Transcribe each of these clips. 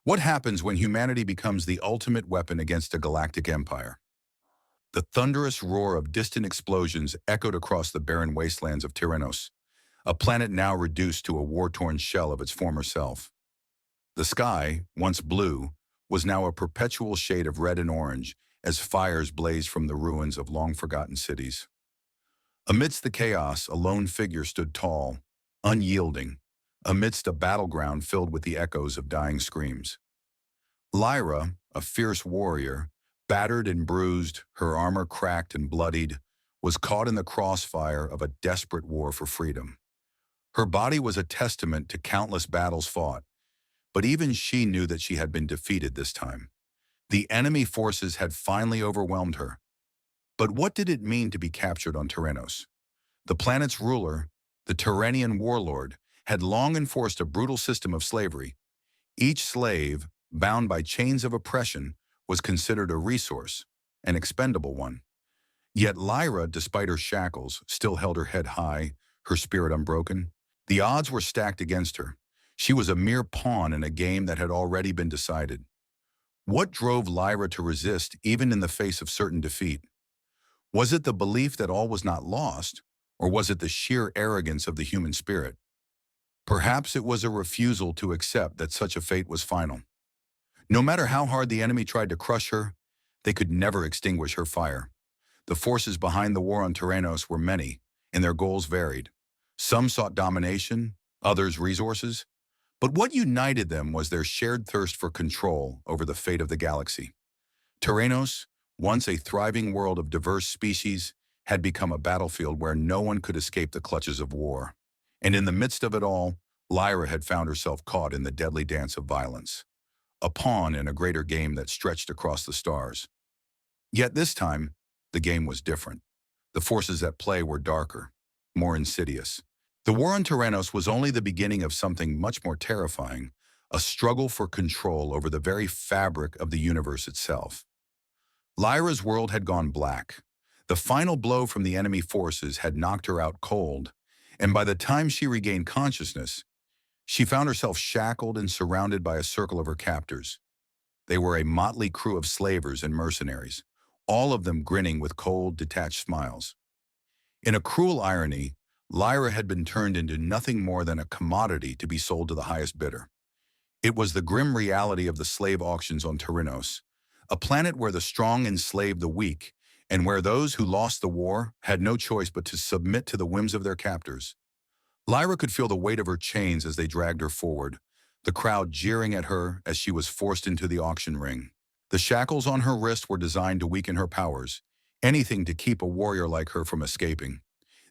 What happens when humanity becomes the ultimate weapon against a galactic empire? The thunderous roar of distant explosions echoed across the barren wastelands of Terenos, a planet now reduced to a war-torn shell of its former self. The sky, once blue, was now a perpetual shade of red and orange as fires blazed from the ruins of long-forgotten cities. Amidst the chaos, a lone figure stood tall, unyielding, amidst a battleground filled with the echoes of dying screams. Lyra, a fierce warrior, battered and bruised, her armor cracked and bloodied, was caught in the crossfire of a desperate war for freedom. Her body was a testament to countless battles fought, but even she knew that she had been defeated this time. The enemy forces had finally overwhelmed her. But what did it mean to be captured on Terenos? The planet's ruler, the Tyranian warlord, had long enforced a brutal system of slavery. Each slave, bound by chains of oppression, was considered a resource, an expendable one. Yet Lyra, despite her shackles, still held her head high, her spirit unbroken. The odds were stacked against her. She was a mere pawn in a game that had already been decided. What drove Lyra to resist even in the face of certain defeat? Was it the belief that all was not lost, or was it the sheer arrogance of the human spirit? Perhaps it was a refusal to accept that such a fate was final. No matter how hard the enemy tried to crush her, they could never extinguish her fire. The forces behind the war on Terenos were many, and their goals varied. Some sought domination, others resources. But what united them was their shared thirst for control over the fate of the galaxy. Terenos, once a thriving world of diverse species, had become a battlefield where no one could escape the clutches of war. And in the midst of it all, Lyra had found herself caught in the deadly dance of violence, a pawn in a greater game that stretched across the stars. Yet this time, the game was different. The forces at play were darker, more insidious. The war on Terenos was only the beginning of something much more terrifying, a struggle for control over the very fabric of the universe itself. Lyra's world had gone black. The final blow from the enemy forces had knocked her out cold, and by the time she regained consciousness, she found herself shackled and surrounded by a circle of her captors. They were a motley crew of slavers and mercenaries, all of them grinning with cold, detached smiles. In a cruel irony, Lyra had been turned into nothing more than a commodity to be sold to the highest bidder. It was the grim reality of the slave auctions on Terenos, a planet where the strong enslaved the weak, and where those who lost the war had no choice but to submit to the whims of their captors. Lyra could feel the weight of her chains as they dragged her forward, the crowd jeering at her as she was forced into the auction ring. The shackles on her wrist were designed to weaken her powers, anything to keep a warrior like her from escaping.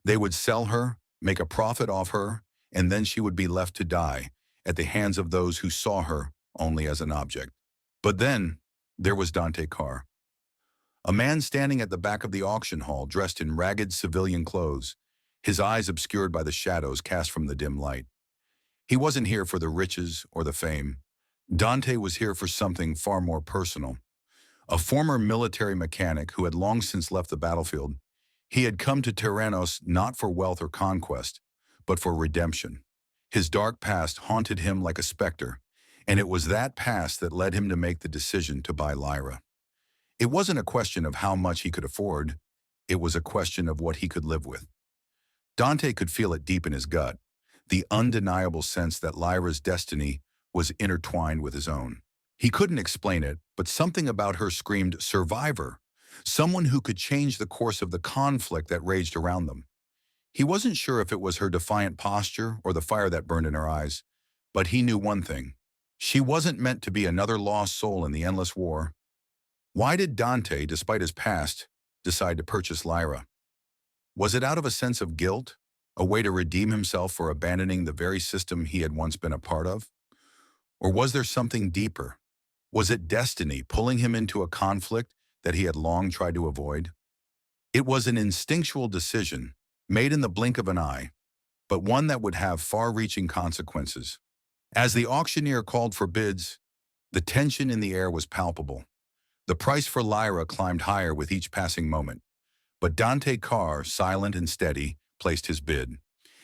They would sell her, make a profit off her, and then she would be left to die at the hands of those who saw her only as an object. But then, there was Dante Karr, a man standing at the back of the auction hall dressed in ragged civilian clothes, his eyes obscured by the shadows cast from the dim light. He wasn't here for the riches or the fame. Dante was here for something far more personal. A former military mechanic who had long since left the battlefield, he had come to Terenos not for wealth or conquest, but for redemption. His dark past haunted him like a specter, and it was that past that led him to make the decision to buy Lyra. It wasn't a question of how much he could afford, it was a question of what he could live with. Dante could feel it deep in his gut, the undeniable sense that Lyra's destiny was intertwined with his own. He couldn't explain it, but something about her screamed survivor, someone who could change the course of the conflict that raged around them. He wasn't sure if it was her defiant posture or the fire that burned in her eyes, but he knew one thing. She wasn't meant to be another lost soul in the endless war. Why did Dante, despite his past, decide to purchase Lyra? Was it out of a sense of guilt, a way to redeem himself for abandoning the very system he had once been a part of? Or was there something deeper? Was it destiny pulling him into a conflict that he had long tried to avoid? It was an instinctual decision, made in the blink of an eye, but one that would have far-reaching consequences. As the auctioneer called for bids, the tension in the air was palpable. The price for Lyra climbed higher with each passing moment, but Dante Karr, silent and steady, placed his bid.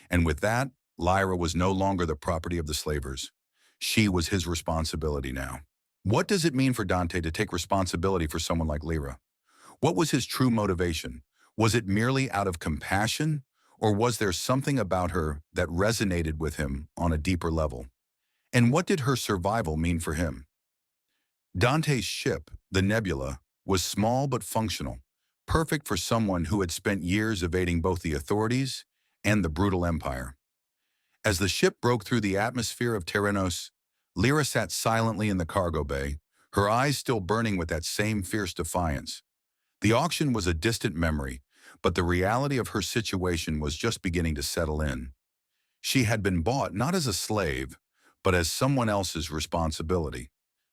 And with that, Lyra was no longer the property of the slavers. She was his responsibility now. What does it mean for Dante to take responsibility for someone like Lyra? What was his true motivation? Was it merely out of compassion, or was there something about her that resonated with him on a deeper level? And what did her survival mean for him? Dante's ship, the Nebula, was small but functional, perfect for someone who had spent years evading both the authorities and the brutal empire. As the ship broke through the atmosphere of Terenos, Lyra sat silently in the cargo bay, her eyes still burning with that same fierce defiance. The auction was a distant memory, but the reality of her situation was just beginning to settle in. She had been bought not as a slave, but as someone else's responsibility.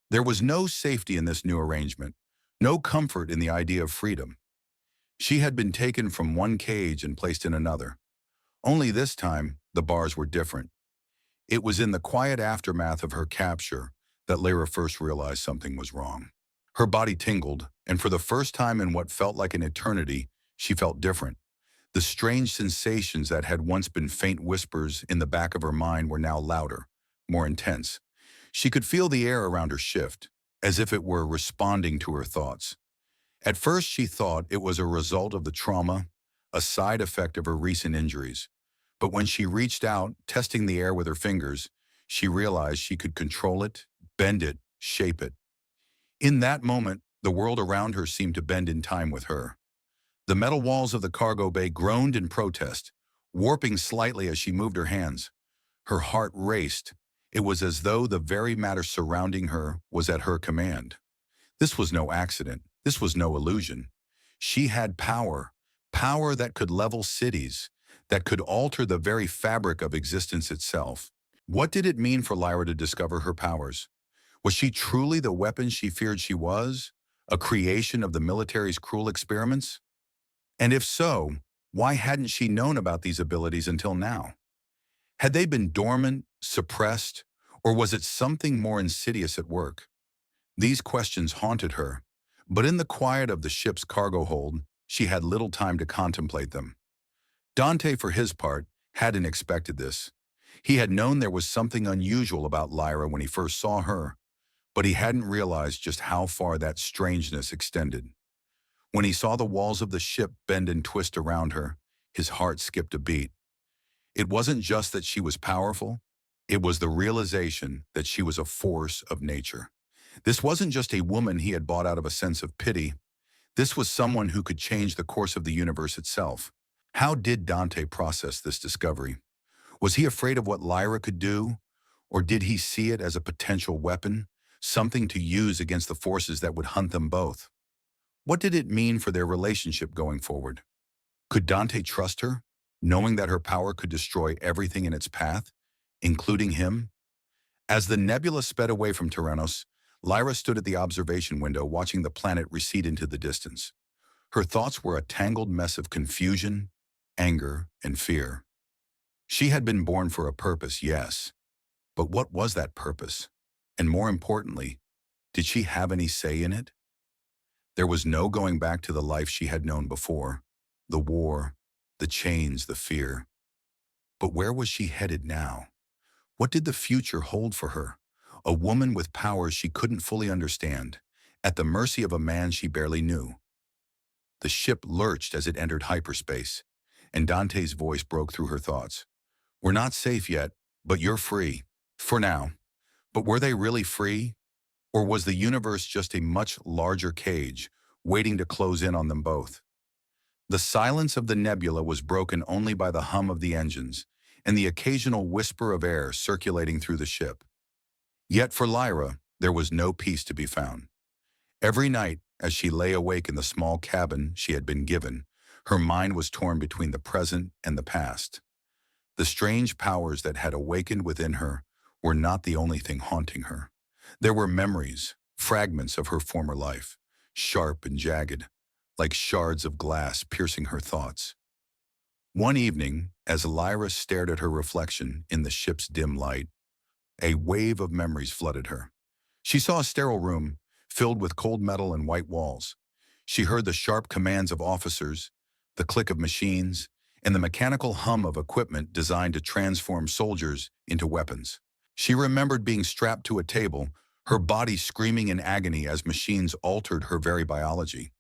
There was no safety in this new arrangement, no comfort in the idea of freedom. She had been taken from one cage and placed in another. Only this time, the bars were different. It was in the quiet aftermath of her capture that Lyra first realized something was wrong. Her body tingled, and for the first time in what felt like an eternity, she felt different. The strange sensations that had once been faint whispers in the back of her mind were now louder, more intense. She could feel the air around her shift, as if it were responding to her thoughts. At first, she thought it was a result of the trauma, a side effect of her recent injuries. But when she reached out, testing the air with her fingers, she realized she could control it, bend it, shape it. In that moment, the world around her seemed to bend in time with her. The metal walls of the cargo bay groaned in protest, warping slightly as she moved her hands. Her heart raced. It was as though the very matter surrounding her was at her command. This was no accident. This was no illusion. She had power, power that could level cities, that could alter the very fabric of existence itself. What did it mean for Lyra to discover her powers? Was she truly the weapon she feared she was, a creation of the military's cruel experiments? And if so, why hadn't she known about these abilities until now? Had they been dormant, suppressed, or was it something more insidious at work? These questions haunted her, but in the quiet of the ship's cargo hold, she had little time to contemplate them. Dante, for his part, hadn't expected this. He had known there was something unusual about Lyra when he first saw her, but he hadn't realized just how far that strangeness extended. When he saw the walls of the ship bend and twist around her, his heart skipped a beat. It wasn't just that she was powerful, it was the realization that she was a force of nature. This wasn't just a woman he had bought out of a sense of pity. This was someone who could change the course of the universe itself. How did Dante process this discovery? Was he afraid of what Lyra could do? Or did he see it as a potential weapon, something to use against the forces that would hunt them both? What did it mean for their relationship going forward? Could Dante trust her, knowing that her power could destroy everything in its path, including him? As the nebula sped away from Terenos, Lyra stood at the observation window watching the planet recede into the distance. Her thoughts were a tangled mess of confusion, anger, and fear. She had been born for a purpose, yes, but what was that purpose? And more importantly, did she have any say in it? There was no going back to the life she had known before, the war, the chains, the fear. But where was she headed now? What did the future hold for her? A woman with powers she couldn't fully understand, at the mercy of a man she barely knew. The ship lurched as it entered hyperspace, and Dante's voice broke through her thoughts. "We're not safe yet, but you're free. For now." But were they really free? Or was the universe just a much larger cage, waiting to close in on them both? The silence of the nebula was broken only by the hum of the engines and the occasional whisper of air circulating through the ship. Yet for Lyra, there was no peace to be found. Every night, as she lay awake in the small cabin she had been given, her mind was torn between the present and the past. The strange powers that had awakened within her were not the only thing haunting her. There were memories, fragments of her former life, sharp and jagged, like shards of glass piercing her thoughts. One evening, as Lyra stared at her reflection in the ship's dim light, a wave of memories flooded her. She saw a sterile room, filled with cold metal and white walls. She heard the sharp commands of officers, the click of machines, and the mechanical hum of equipment designed to transform soldiers into weapons. She remembered being strapped to a table, her body screaming in agony as machines altered her very biology.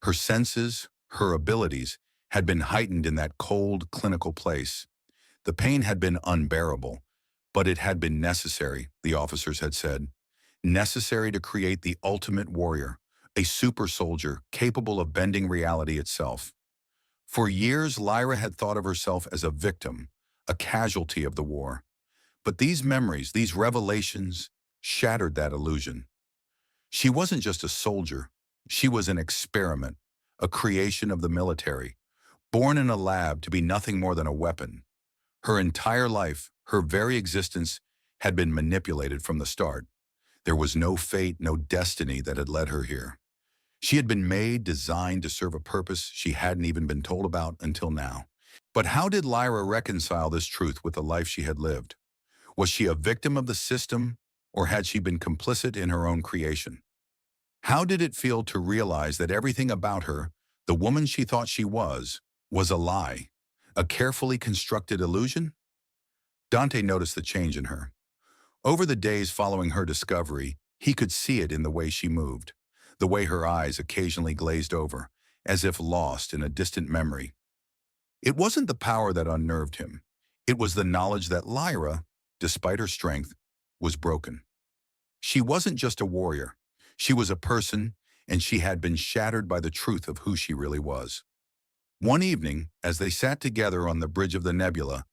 Her senses, her abilities, had been heightened in that cold, clinical place. The pain had been unbearable, but it had been necessary, the officers had said. Necessary to create the ultimate warrior, a super soldier capable of bending reality itself. For years, Lyra had thought of herself as a victim, a casualty of the war. But these memories, these revelations, shattered that illusion. She wasn't just a soldier. She was an experiment, a creation of the military, born in a lab to be nothing more than a weapon. Her entire life, her very existence, had been manipulated from the start. There was no fate, no destiny that had led her here. She had been made, designed to serve a purpose she hadn't even been told about until now. But how did Lyra reconcile this truth with the life she had lived? Was she a victim of the system, or had she been complicit in her own creation? How did it feel to realize that everything about her, the woman she thought she was a lie, a carefully constructed illusion? Dante noticed the change in her. Over the days following her discovery, he could see it in the way she moved, the way her eyes occasionally glazed over, as if lost in a distant memory. It wasn't the power that unnerved him. It was the knowledge that Lyra, despite her strength, was broken. She wasn't just a warrior. She was a person, and she had been shattered by the truth of who she really was. One evening, as they sat together on the bridge of the nebula,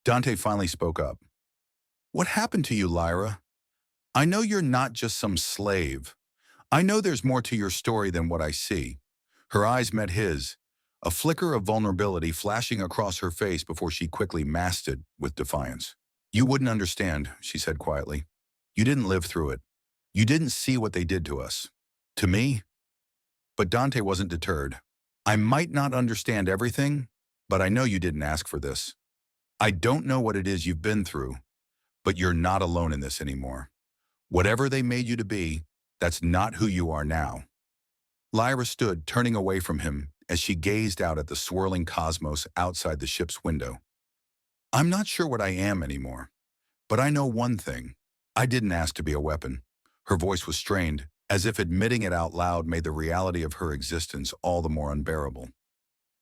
Dante finally spoke up. "What happened to you, Lyra? I know you're not just some slave. I know there's more to your story than what I see." Her eyes met his, a flicker of vulnerability flashing across her face before she quickly masked it with defiance. "You wouldn't understand," she said quietly. "You didn't live through it. You didn't see what they did to us. To me." But Dante wasn't deterred. "I might not understand everything, but I know you didn't ask for this. I don't know what it is you've been through, but you're not alone in this anymore. Whatever they made you to be, that's not who you are now." Lyra stood, turning away from him as she gazed out at the swirling cosmos outside the ship's window. "I'm not sure what I am anymore, but I know one thing. I didn't ask to be a weapon." Her voice was strained, as if admitting it out loud made the reality of her existence all the more unbearable.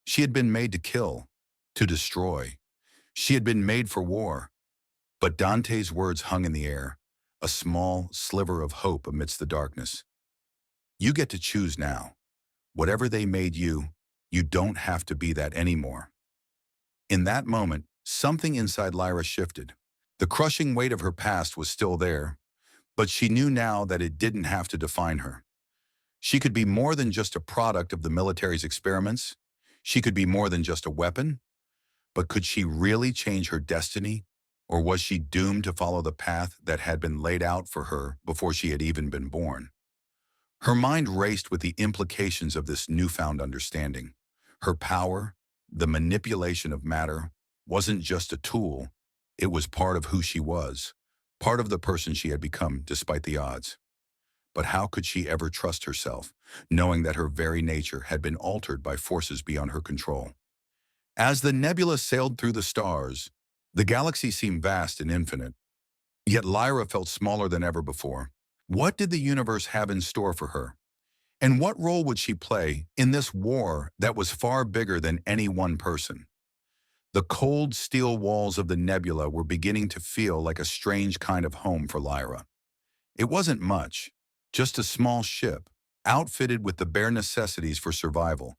She had been made to kill, to destroy. She had been made for war. But Dante's words hung in the air, a small sliver of hope amidst the darkness. "You get to choose now. Whatever they made you, you don't have to be that anymore." In that moment, something inside Lyra shifted. The crushing weight of her past was still there, but she knew now that it didn't have to define her. She could be more than just a product of the military's experiments. She could be more than just a weapon. But could she really change her destiny? Or was she doomed to follow the path that had been laid out for her before she had even been born? Her mind raced with the implications of this newfound understanding. Her power, the manipulation of matter, wasn't just a tool. It was part of who she was, part of the person she had become despite the odds. But how could she ever trust herself, knowing that her very nature had been altered by forces beyond her control? As the nebula sailed through the stars, the galaxy seemed vast and infinite. Yet Lyra felt smaller than ever before. What did the universe have in store for her? And what role would she play in this war that was far bigger than any one person? The cold steel walls of the nebula were beginning to feel like a strange kind of home for Lyra. It wasn't much, just a small ship, outfitted with the bare necessities for survival.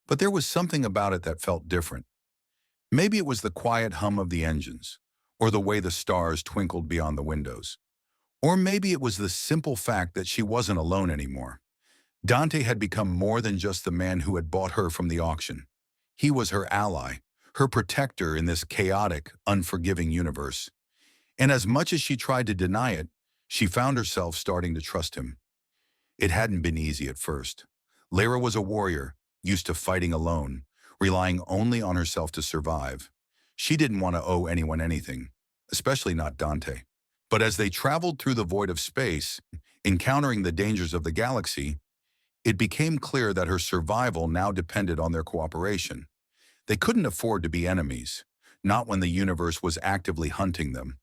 But there was something about it that felt different. Maybe it was the quiet hum of the engines, or the way the stars twinkled beyond the windows. Or maybe it was the simple fact that she wasn't alone anymore. Dante had become more than just the man who had bought her from the auction. He was her ally, her protector in this chaotic, unforgiving universe. And as much as she tried to deny it, she found herself starting to trust him. It hadn't been easy at first. Lyra was a warrior, used to fighting alone, relying only on herself to survive. She didn't want to owe anyone anything, especially not Dante. But as they traveled through the void of space, encountering the dangers of the galaxy, it became clear that her survival now depended on their cooperation. They couldn't afford to be enemies, not when the universe was actively hunting them.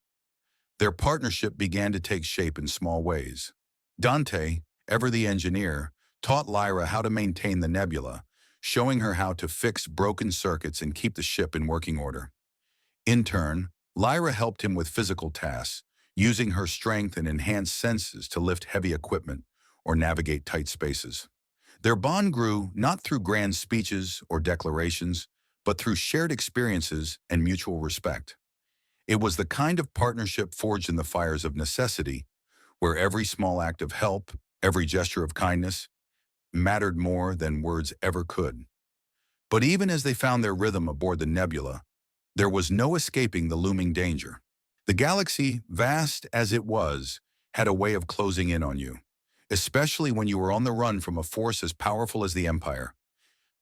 Their partnership began to take shape in small ways. Dante, ever the engineer, taught Lyra how to maintain the nebula, showing her how to fix broken circuits and keep the ship in working order. In turn, Lyra helped him with physical tasks, using her strength and enhanced senses to lift heavy equipment or navigate tight spaces. Their bond grew not through grand speeches or declarations, but through shared experiences and mutual respect. It was the kind of partnership forged in the fires of necessity, where every small act of help, every gesture of kindness, mattered more than words ever could. But even as they found their rhythm aboard the nebula, there was no escaping the looming danger. The galaxy, vast as it was, had a way of closing in on you, especially when you were on the run from a force as powerful as the Empire.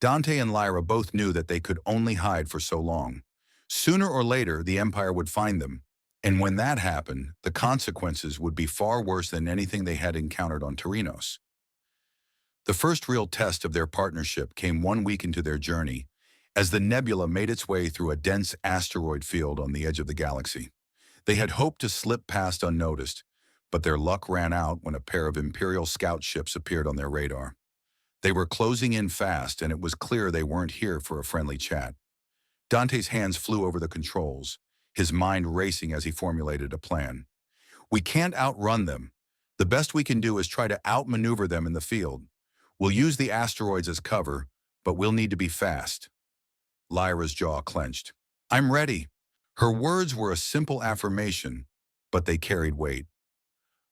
Dante and Lyra both knew that they could only hide for so long. Sooner or later, the Empire would find them, and when that happened, the consequences would be far worse than anything they had encountered on Terenos. The first real test of their partnership came 1 week into their journey, as the nebula made its way through a dense asteroid field on the edge of the galaxy. They had hoped to slip past unnoticed, but their luck ran out when a pair of Imperial scout ships appeared on their radar. They were closing in fast, and it was clear they weren't here for a friendly chat. Dante's hands flew over the controls, his mind racing as he formulated a plan. "We can't outrun them. The best we can do is try to outmaneuver them in the field. We'll use the asteroids as cover, but we'll need to be fast." Lyra's jaw clenched. "I'm ready." Her words were a simple affirmation, but they carried weight.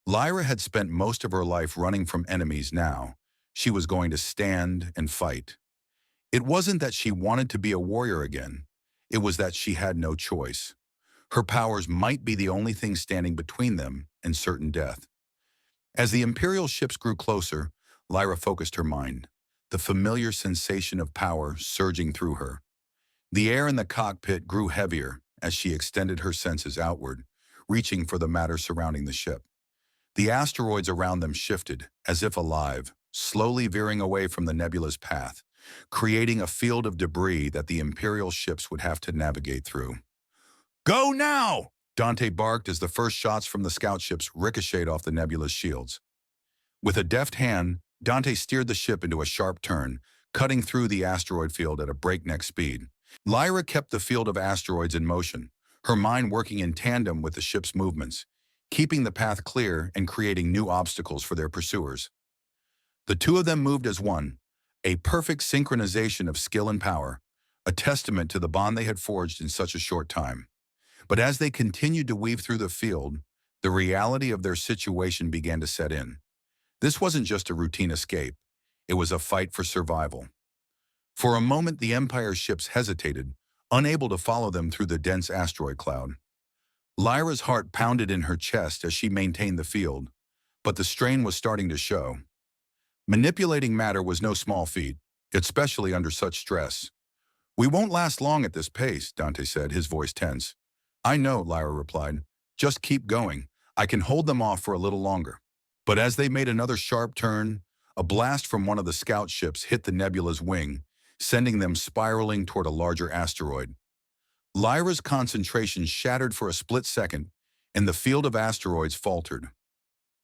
Lyra had spent most of her life running from enemies. Now she was going to stand and fight. It wasn't that she wanted to be a warrior again. It was that she had no choice. Her powers might be the only thing standing between them and certain death. As the Imperial ships grew closer, Lyra focused her mind, the familiar sensation of power surging through her. The air in the cockpit grew heavier as she extended her senses outward, reaching for the matter surrounding the ship. The asteroids around them shifted, as if alive, slowly veering away from the nebula's path, creating a field of debris that the Imperial ships would have to navigate through. "Go now!" Dante barked as the first shots from the scout ships ricocheted off the nebula's shields. With a deft hand, Dante steered the ship into a sharp turn, cutting through the asteroid field at a breakneck speed. Lyra kept the field of asteroids in motion, her mind working in tandem with the ship's movements, keeping the path clear and creating new obstacles for their pursuers. The two of them moved as one, a perfect synchronization of skill and power, a testament to the bond they had forged in such a short time. But as they continued to weave through the field, the reality of their situation began to set in. This wasn't just a routine escape. It was a fight for survival. For a moment, the Empire's ships hesitated, unable to follow them through the dense asteroid cloud. Lyra's heart pounded in her chest as she maintained the field, but the strain was starting to show. Manipulating matter was no small feat, especially under such stress. "We won't last long at this pace," Dante said, his voice tense. "I know," Lyra replied. "Just keep going. I can hold them off for a little longer." But as they made another sharp turn, a blast from one of the scout ships hit the nebula's wing, sending them spiraling toward a larger asteroid. Lyra's concentration shattered for a split second, and the field of asteroids faltered.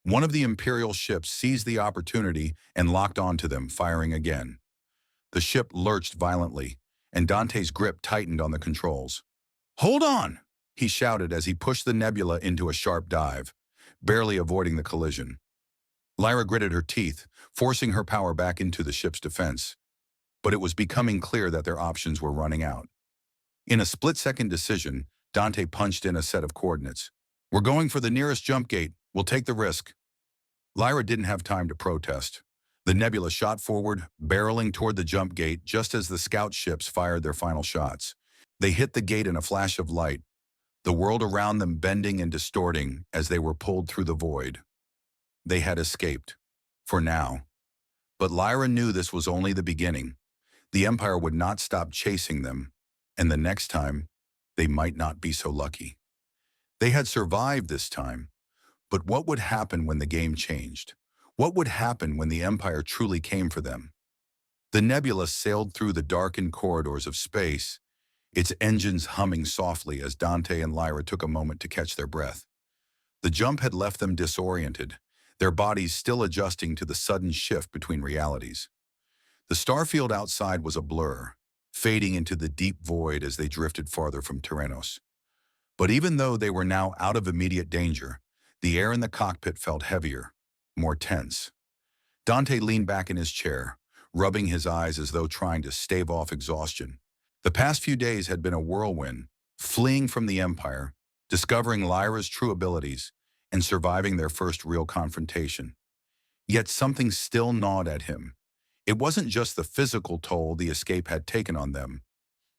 One of the Imperial ships seized the opportunity and locked onto them, firing again. The ship lurched violently, and Dante's grip tightened on the controls. "Hold on!" he shouted as he pushed the nebula into a sharp dive, barely avoiding the collision. Lyra gritted her teeth, forcing her power back into the ship's defense. But it was becoming clear that their options were running out. In a split-second decision, Dante punched in a set of coordinates. "We're going for the nearest jump gate. We'll take the risk." Lyra didn't have time to protest. The nebula shot forward, barreling toward the jump gate just as the scout ships fired their final shots. They hit the gate in a flash of light, the world around them bending and distorting as they were pulled through the void. They had escaped, for now. But Lyra knew this was only the beginning. The Empire would not stop chasing them, and the next time, they might not be so lucky. They had survived this time, but what would happen when the game changed? What would happen when the Empire truly came for them? The nebula sailed through the darkened corridors of space, its engines humming softly as Dante and Lyra took a moment to catch their breath. The jump had left them disoriented, their bodies still adjusting to the sudden shift between realities. The starfield outside was a blur, fading into the deep void as they drifted farther from Terenos. But even though they were now out of immediate danger, the air in the cockpit felt heavier, more tense. Dante leaned back in his chair, rubbing his eyes as though trying to stave off exhaustion. The past few days had been a whirlwind, fleeing from the Empire, discovering Lyra's true abilities, and surviving their first real confrontation. Yet something still gnawed at him. It wasn't just the physical toll the escape had taken on them.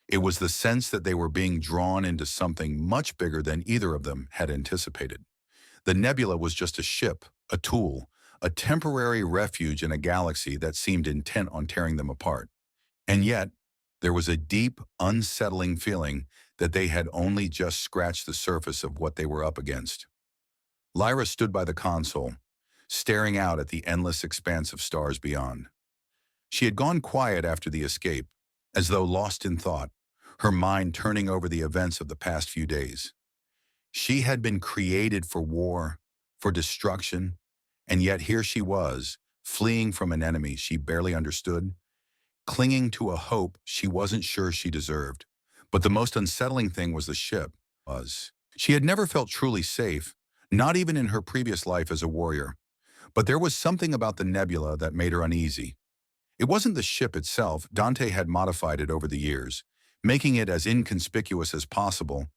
It was the sense that they were being drawn into something much bigger than either of them had anticipated. The nebula was just a ship, a tool, a temporary refuge in a galaxy that seemed intent on tearing them apart. And yet, there was a deep, unsettling feeling that they had only just scratched the surface of what they were up against. Lyra stood by the console, staring out at the endless expanse of stars beyond. She had gone quiet after the escape, as though lost in thought, her mind turning over the events of the past few days. She had been created for war, for destruction, and yet here she was, fleeing from an enemy she barely understood, clinging to a hope she wasn't sure she deserved. But the most unsettling thing was the ship. She had never felt truly safe, not even in her previous life as a warrior. But there was something about the nebula that made her uneasy. It wasn't the ship itself. Dante had modified it over the years, making it as inconspicuous as possible,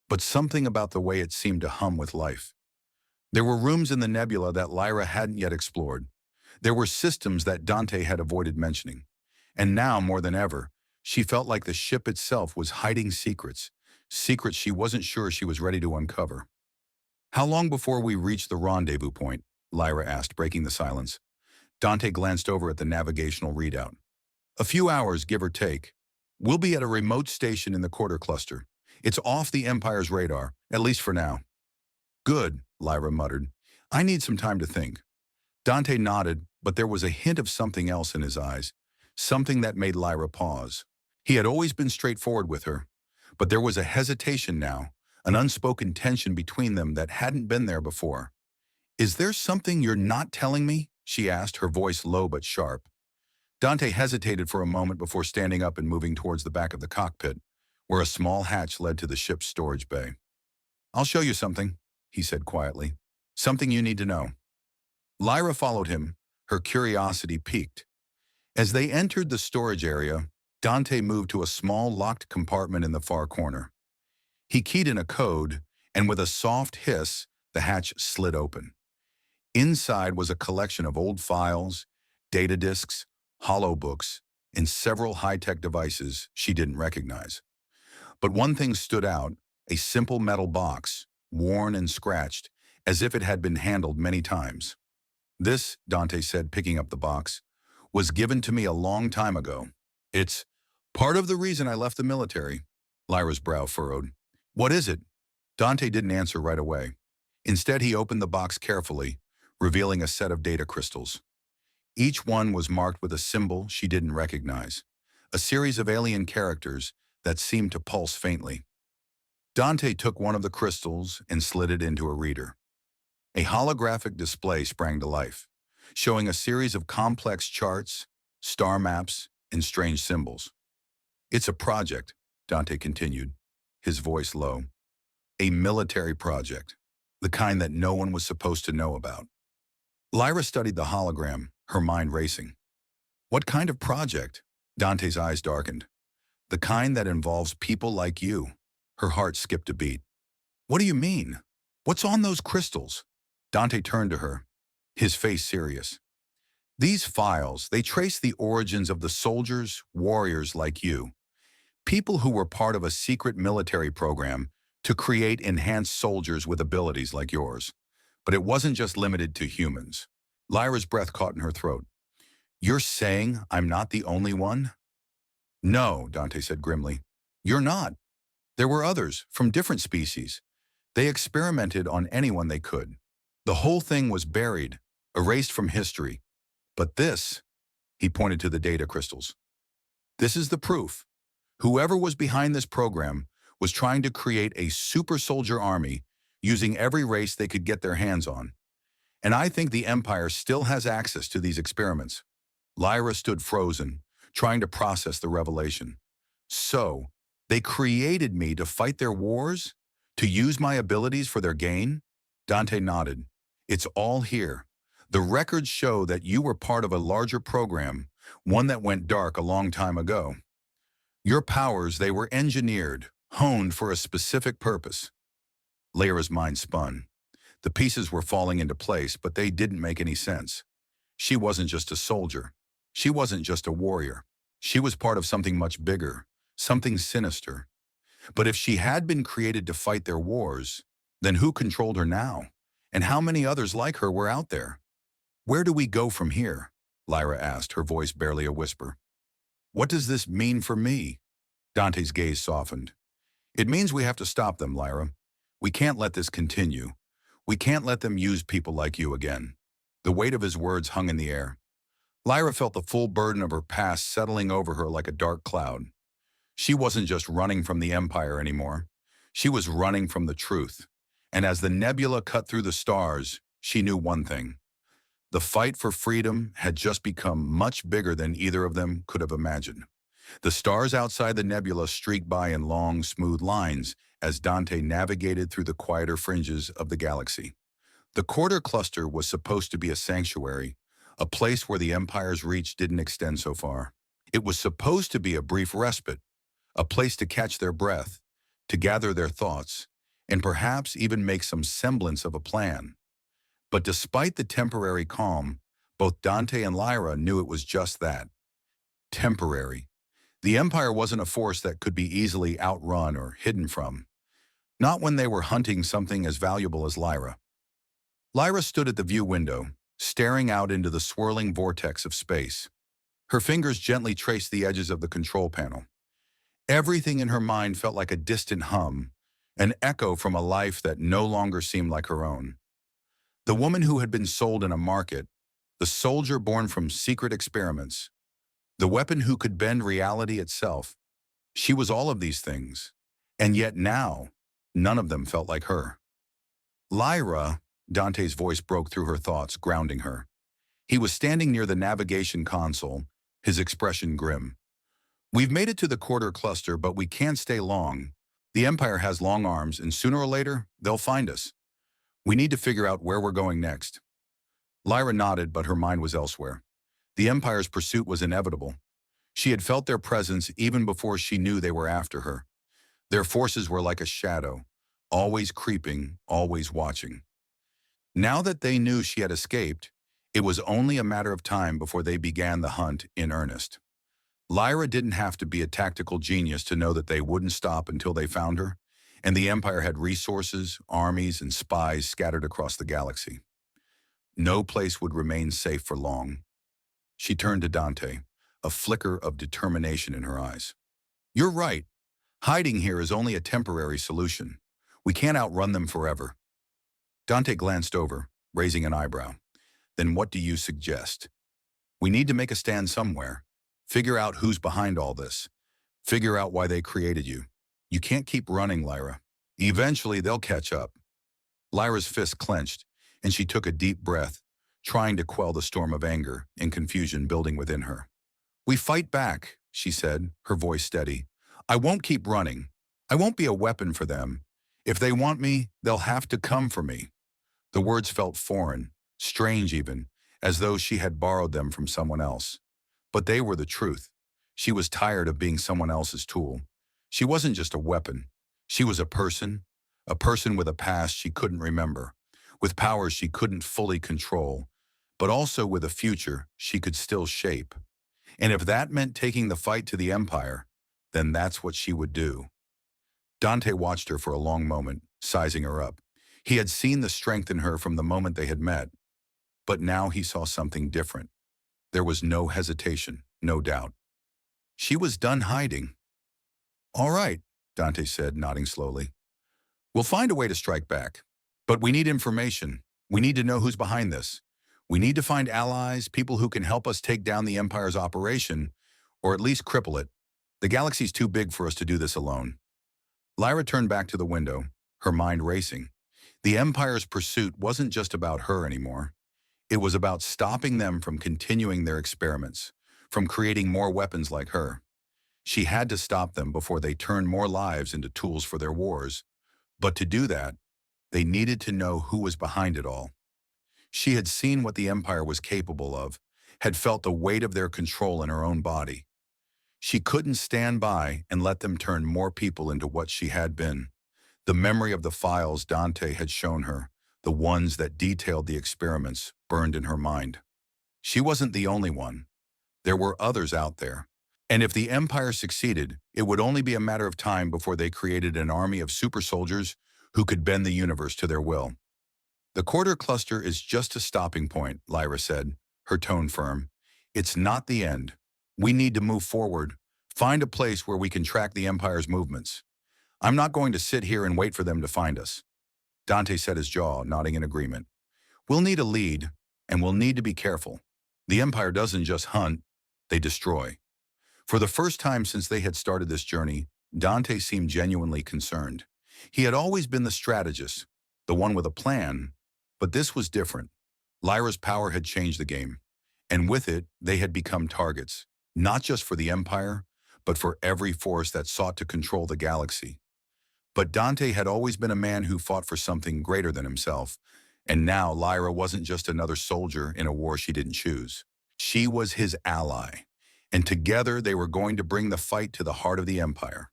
but something about the way it seemed to hum with life. There were rooms in the nebula that Lyra hadn't yet explored. There were systems that Dante had avoided mentioning. And now, more than ever, she felt like the ship itself was hiding secrets, secrets she wasn't sure she was ready to uncover. "How long before we reach the rendezvous point?" Lyra asked, breaking the silence. Dante glanced over at the navigational readout. "A few hours, give or take. We'll be at a remote station in the quarter cluster. It's off the Empire's radar, at least for now." "Good," Lyra muttered. "I need some time to think." Dante nodded, but there was a hint of something else in his eyes, something that made Lyra pause. He had always been straightforward with her, but there was a hesitation now, an unspoken tension between them that hadn't been there before. "Is there something you're not telling me?" she asked, her voice low but sharp. Dante hesitated for a moment before standing up and moving towards the back of the cockpit, where a small hatch led to the ship's storage bay. "I'll show you something," he said quietly. "Something you need to know." Lyra followed him, her curiosity piqued. As they entered the storage area, Dante moved to a small locked compartment in the far corner. He keyed in a code, and with a soft hiss, the hatch slid open. Inside was a collection of old files, data disks, hollow books, and several high-tech devices she didn't recognize. But one thing stood out, a simple metal box, worn and scratched, as if it had been handled many times. "This," Dante said, picking up the box, "was given to me a long time ago. It's part of the reason I left the military." Lyra's brow furrowed. "What is it?" Dante didn't answer right away. Instead, he opened the box carefully, revealing a set of data crystals. Each one was marked with a symbol she didn't recognize, a series of alien characters that seemed to pulse faintly. Dante took one of the crystals and slid it into a reader. A holographic display sprang to life, showing a series of complex charts, star maps, and strange symbols. "It's a project," Dante continued, his voice low. "A military project, the kind that no one was supposed to know about." Lyra studied the hologram, her mind racing. "What kind of project?" Dante's eyes darkened. "The kind that involves people like you." Her heart skipped a beat. "What do you mean? What's on those crystals?" Dante turned to her, his face serious. "These files, they trace the origins of the soldiers, warriors like you, people who were part of a secret military program to create enhanced soldiers with abilities like yours. But it wasn't just limited to humans." Lyra's breath caught in her throat. "You're saying I'm not the only one?" "No," Dante said grimly. "You're not. There were others, from different species. They experimented on anyone they could. The whole thing was buried, erased from history. But this," he pointed to the data crystals, "this is the proof. Whoever was behind this program was trying to create a super soldier army using every race they could get their hands on. And I think the Empire still has access to these experiments. Lyra stood frozen, trying to process the revelation. So, they created me to fight their wars? To use my abilities for their gain? Dante nodded. It's all here. The records show that you were part of a larger program, one that went dark a long time ago. Your powers, they were engineered, honed for a specific purpose. Lyra's mind spun. The pieces were falling into place, but they didn't make any sense. She wasn't just a soldier. She wasn't just a warrior. She was part of something much bigger, something sinister. But if she had been created to fight their wars, then who controlled her now? And how many others like her were out there? Where do we go from here? Lyra asked, her voice barely a whisper. What does this mean for me? Dante's gaze softened. It means we have to stop them, Lyra. We can't let this continue. We can't let them use people like you again. The weight of his words hung in the air. Lyra felt the full burden of her past settling over her like a dark cloud. She wasn't just running from the Empire anymore. She was running from the truth. And as the nebula cut through the stars, she knew one thing. The fight for freedom had just become much bigger than either of them could have imagined. The stars outside the nebula streaked by in long, smooth lines as Dante navigated through the quieter fringes of the galaxy. The quarter cluster was supposed to be a sanctuary, a place where the Empire's reach didn't extend so far. It was supposed to be a brief respite, a place to catch their breath, to gather their thoughts, and perhaps even make some semblance of a plan. But despite the temporary calm, both Dante and Lyra knew it was just that. Temporary. The Empire wasn't a force that could be easily outrun or hidden from. Not when they were hunting something as valuable as Lyra. Lyra stood at the view window, staring out into the swirling vortex of space. Her fingers gently traced the edges of the control panel. Everything in her mind felt like a distant hum, an echo from a life that no longer seemed like her own. The woman who had been sold in a market, the soldier born from secret experiments, the weapon who could bend reality itself. She was all of these things, and yet now, none of them felt like her. Lyra, Dante's voice broke through her thoughts, grounding her. He was standing near the navigation console, his expression grim. We've made it to the quarter cluster, but we can't stay long. The Empire has long arms, and sooner or later, they'll find us. We need to figure out where we're going next. Lyra nodded, but her mind was elsewhere. The Empire's pursuit was inevitable. She had felt their presence even before she knew they were after her. Their forces were like a shadow, always creeping, always watching. Now that they knew she had escaped, it was only a matter of time before they began the hunt in earnest. Lyra didn't have to be a tactical genius to know that they wouldn't stop until they found her, and the Empire had resources, armies, and spies scattered across the galaxy. No place would remain safe for long. She turned to Dante, a flicker of determination in her eyes. You're right. Hiding here is only a temporary solution. We can't outrun them forever. Dante glanced over, raising an eyebrow. Then what do you suggest? We need to make a stand somewhere. Figure out who's behind all this. Figure out why they created you. You can't keep running, Lyra. Eventually, they'll catch up. Lyra's fist clenched, and she took a deep breath, trying to quell the storm of anger and confusion building within her. We fight back, she said, her voice steady. I won't keep running. I won't be a weapon for them. If they want me, they'll have to come for me. The words felt foreign, strange even, as though she had borrowed them from someone else. But they were the truth. She was tired of being someone else's tool. She wasn't just a weapon. She was a person with a past she couldn't remember, with powers she couldn't fully control, but also with a future she could still shape. And if that meant taking the fight to the Empire, then that's what she would do. Dante watched her for a long moment, sizing her up. He had seen the strength in her from the moment they had met, but now he saw something different. There was no hesitation, no doubt. She was done hiding. All right, Dante said, nodding slowly. We'll find a way to strike back. But we need information. We need to know who's behind this. We need to find allies, people who can help us take down the Empire's operation, or at least cripple it. The galaxy's too big for us to do this alone. Lyra turned back to the window, her mind racing. The Empire's pursuit wasn't just about her anymore. It was about stopping them from continuing their experiments, from creating more weapons like her. She had to stop them before they turned more lives into tools for their wars. But to do that, they needed to know who was behind it all. She had seen what the Empire was capable of, had felt the weight of their control in her own body. She couldn't stand by and let them turn more people into what she had been. The memory of the files Dante had shown her, the ones that detailed the experiments, burned in her mind. She wasn't the only one. There were others out there. And if the Empire succeeded, it would only be a matter of time before they created an army of super soldiers who could bend the universe to their will. The quarter cluster is just a stopping point, Lyra said, her tone firm. It's not the end. We need to move forward, find a place where we can track the Empire's movements. I'm not going to sit here and wait for them to find us. Dante set his jaw, nodding in agreement. We'll need a lead, and we'll need to be careful. The Empire doesn't just hunt, they destroy. For the first time since they had started this journey, Dante seemed genuinely concerned. He had always been the strategist, the one with a plan, but this was different. Lyra's power had changed the game, and with it, they had become targets, not just for the Empire, but for every force that sought to control the galaxy. But Dante had always been a man who fought for something greater than himself, and now Lyra wasn't just another soldier in a war she didn't choose. She was his ally, and together they were going to bring the fight to the heart of the Empire.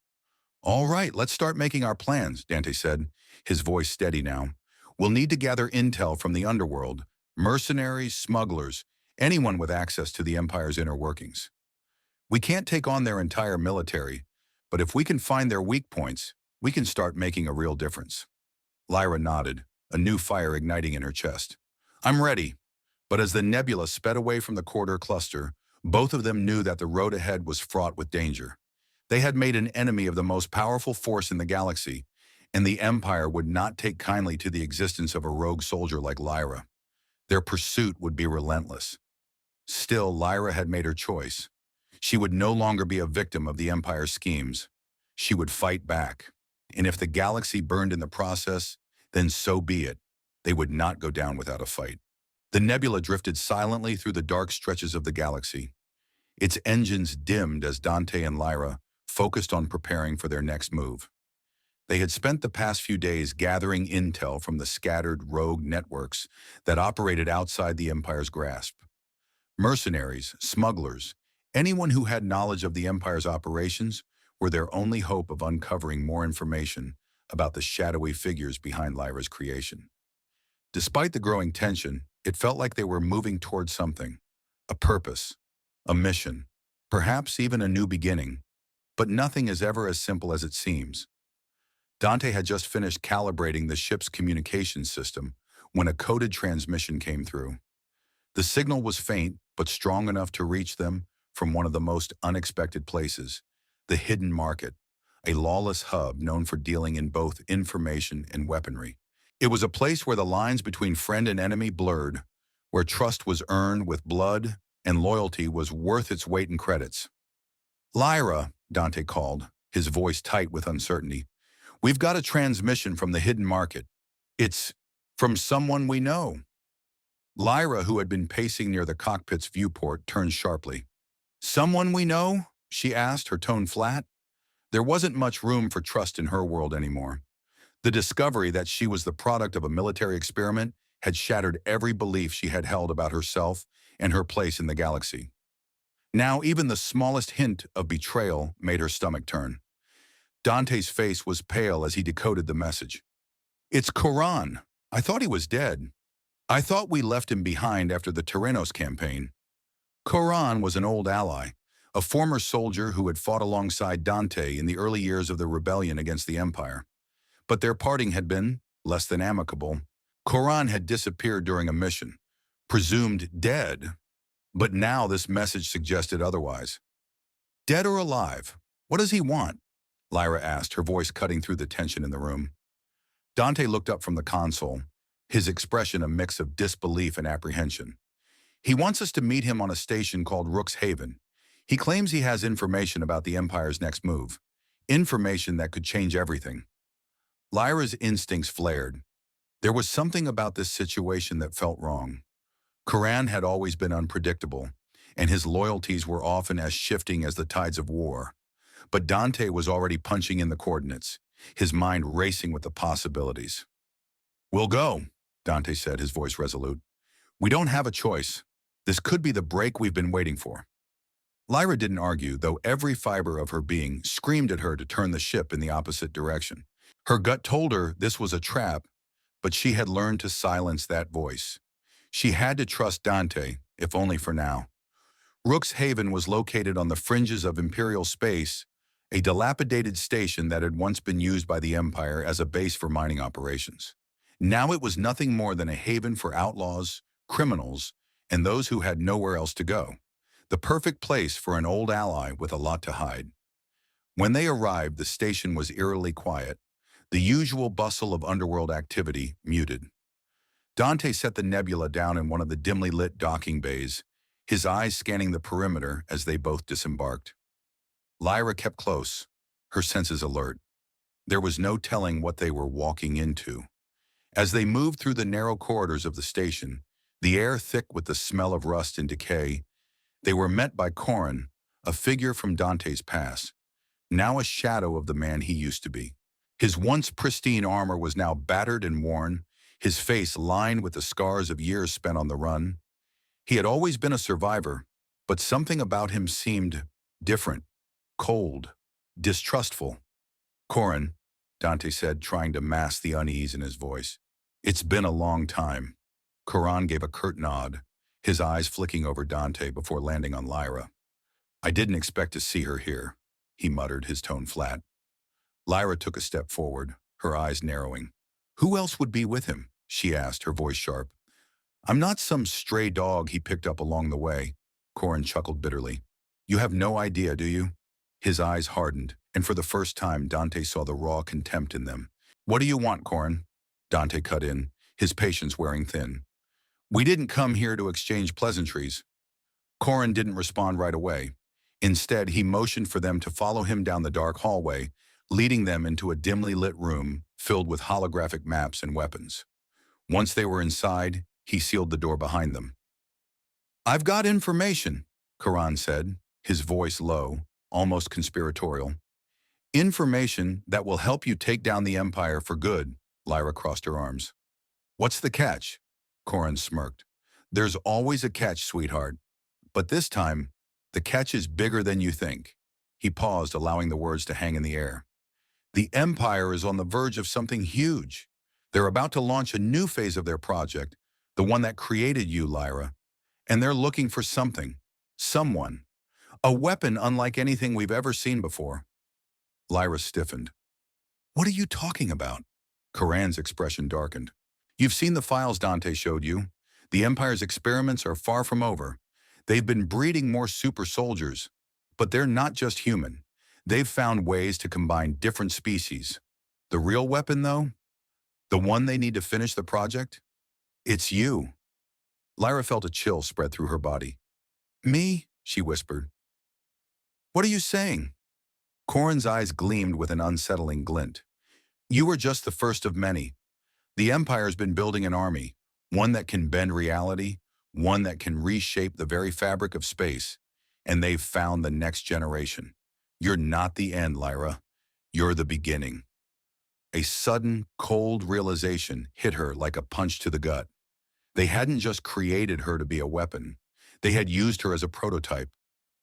All right, let's start making our plans, Dante said, his voice steady now. We'll need to gather intel from the underworld, mercenaries, smugglers, anyone with access to the Empire's inner workings. We can't take on their entire military, but if we can find their weak points, we can start making a real difference. Lyra nodded, a new fire igniting in her chest. I'm ready. But as the nebula sped away from the quarter cluster, both of them knew that the road ahead was fraught with danger. They had made an enemy of the most powerful force in the galaxy, and the Empire would not take kindly to the existence of a rogue soldier like Lyra. Their pursuit would be relentless. Still, Lyra had made her choice. She would no longer be a victim of the Empire's schemes. She would fight back. And if the galaxy burned in the process, then so be it. They would not go down without a fight. The nebula drifted silently through the dark stretches of the galaxy. Its engines dimmed as Dante and Lyra focused on preparing for their next move. They had spent the past few days gathering intel from the scattered rogue networks that operated outside the Empire's grasp. Mercenaries, smugglers, anyone who had knowledge of the Empire's operations were their only hope of uncovering more information about the shadowy figures behind Lyra's creation. Despite the growing tension, it felt like they were moving towards something, a purpose, a mission, perhaps even a new beginning. But nothing is ever as simple as it seems. Dante had just finished calibrating the ship's communications system when a coded transmission came through. The signal was faint, but strong enough to reach them from one of the most unexpected places, the hidden market, a lawless hub known for dealing in both information and weaponry. It was a place where the lines between friend and enemy blurred, where trust was earned with blood and loyalty was worth its weight in credits. Lyra, Dante called, his voice tight with uncertainty. We've got a transmission from the hidden market. It's from someone we know. Lyra, who had been pacing near the cockpit's viewport, turned sharply. Someone we know? She asked, her tone flat. There wasn't much room for trust in her world anymore. The discovery that she was the product of a military experiment had shattered every belief she had held about herself and her place in the galaxy. Now, even the smallest hint of betrayal made her stomach turn. Dante's face was pale as he decoded the message. It's Koran. I thought he was dead. I thought we left him behind after the Terenos campaign. Koran was an old ally, a former soldier who had fought alongside Dante in the early years of the rebellion against the Empire. But their parting had been less than amicable. Koran had disappeared during a mission, presumed dead, but now this message suggested otherwise. Dead or alive? What does he want? Lyra asked, her voice cutting through the tension in the room. Dante looked up from the console, his expression a mix of disbelief and apprehension. He wants us to meet him on a station called Rook's Haven. He claims he has information about the Empire's next move, information that could change everything. Lyra's instincts flared. There was something about this situation that felt wrong. Quran had always been unpredictable, and his loyalties were often as shifting as the tides of war. But Dante was already punching in the coordinates, his mind racing with the possibilities. "We'll go," Dante said, his voice resolute. "We don't have a choice. This could be the break we've been waiting for." Lyra didn't argue, though every fiber of her being screamed at her to turn the ship in the opposite direction. Her gut told her this was a trap, but she had learned to silence that voice. She had to trust Dante, if only for now. Rook's Haven was located on the fringes of Imperial space, a dilapidated station that had once been used by the Empire as a base for mining operations. Now it was nothing more than a haven for outlaws, criminals, and those who had nowhere else to go. The perfect place for an old ally with a lot to hide. When they arrived, the station was eerily quiet, the usual bustle of underworld activity muted. Dante set the nebula down in one of the dimly lit docking bays, his eyes scanning the perimeter as they both disembarked. Lyra kept close, her senses alert. There was no telling what they were walking into. As they moved through the narrow corridors of the station, the air thick with the smell of rust and decay, they were met by Corin, a figure from Dante's past, now a shadow of the man he used to be. His once pristine armor was now battered and worn, his face lined with the scars of years spent on the run. He had always been a survivor, but something about him seemed different, cold, distrustful. "Corin," Dante said, trying to mask the unease in his voice. "It's been a long time." Corin gave a curt nod, his eyes flicking over Dante before landing on Lyra. "I didn't expect to see her here," he muttered, his tone flat. Lyra took a step forward, her eyes narrowing. "Who else would be with him?" she asked, her voice sharp. "I'm not some stray dog he picked up along the way," Corin chuckled bitterly. "You have no idea, do you?" His eyes hardened, and for the first time Dante saw the raw contempt in them. "What do you want, Corin?" Dante cut in, his patience wearing thin. "We didn't come here to exchange pleasantries." Corin didn't respond right away. Instead, he motioned for them to follow him down the dark hallway, leading them into a dimly lit room filled with holographic maps and weapons. Once they were inside, he sealed the door behind them. "I've got information," Corin said, his voice low, almost conspiratorial. "Information that will help you take down the Empire for good," Lyra crossed her arms. "What's the catch?" Corin smirked. "There's always a catch, sweetheart. But this time, the catch is bigger than you think." He paused, allowing the words to hang in the air. "The Empire is on the verge of something huge. They're about to launch a new phase of their project, the one that created you, Lyra. And they're looking for something, someone, a weapon unlike anything we've ever seen before." Lyra stiffened. "What are you talking about?" Coran's expression darkened. "You've seen the files Dante showed you. The Empire's experiments are far from over. They've been breeding more super soldiers, but they're not just human. They've found ways to combine different species. The real weapon, though? The one they need to finish the project? It's you." Lyra felt a chill spread through her body. "Me?" she whispered. "What are you saying?" Corin's eyes gleamed with an unsettling glint. "You were just the first of many. The Empire's been building an army, one that can bend reality, one that can reshape the very fabric of space, and they've found the next generation. You're not the end, Lyra. You're the beginning." A sudden, cold realization hit her like a punch to the gut. They hadn't just created her to be a weapon. They had used her as a prototype.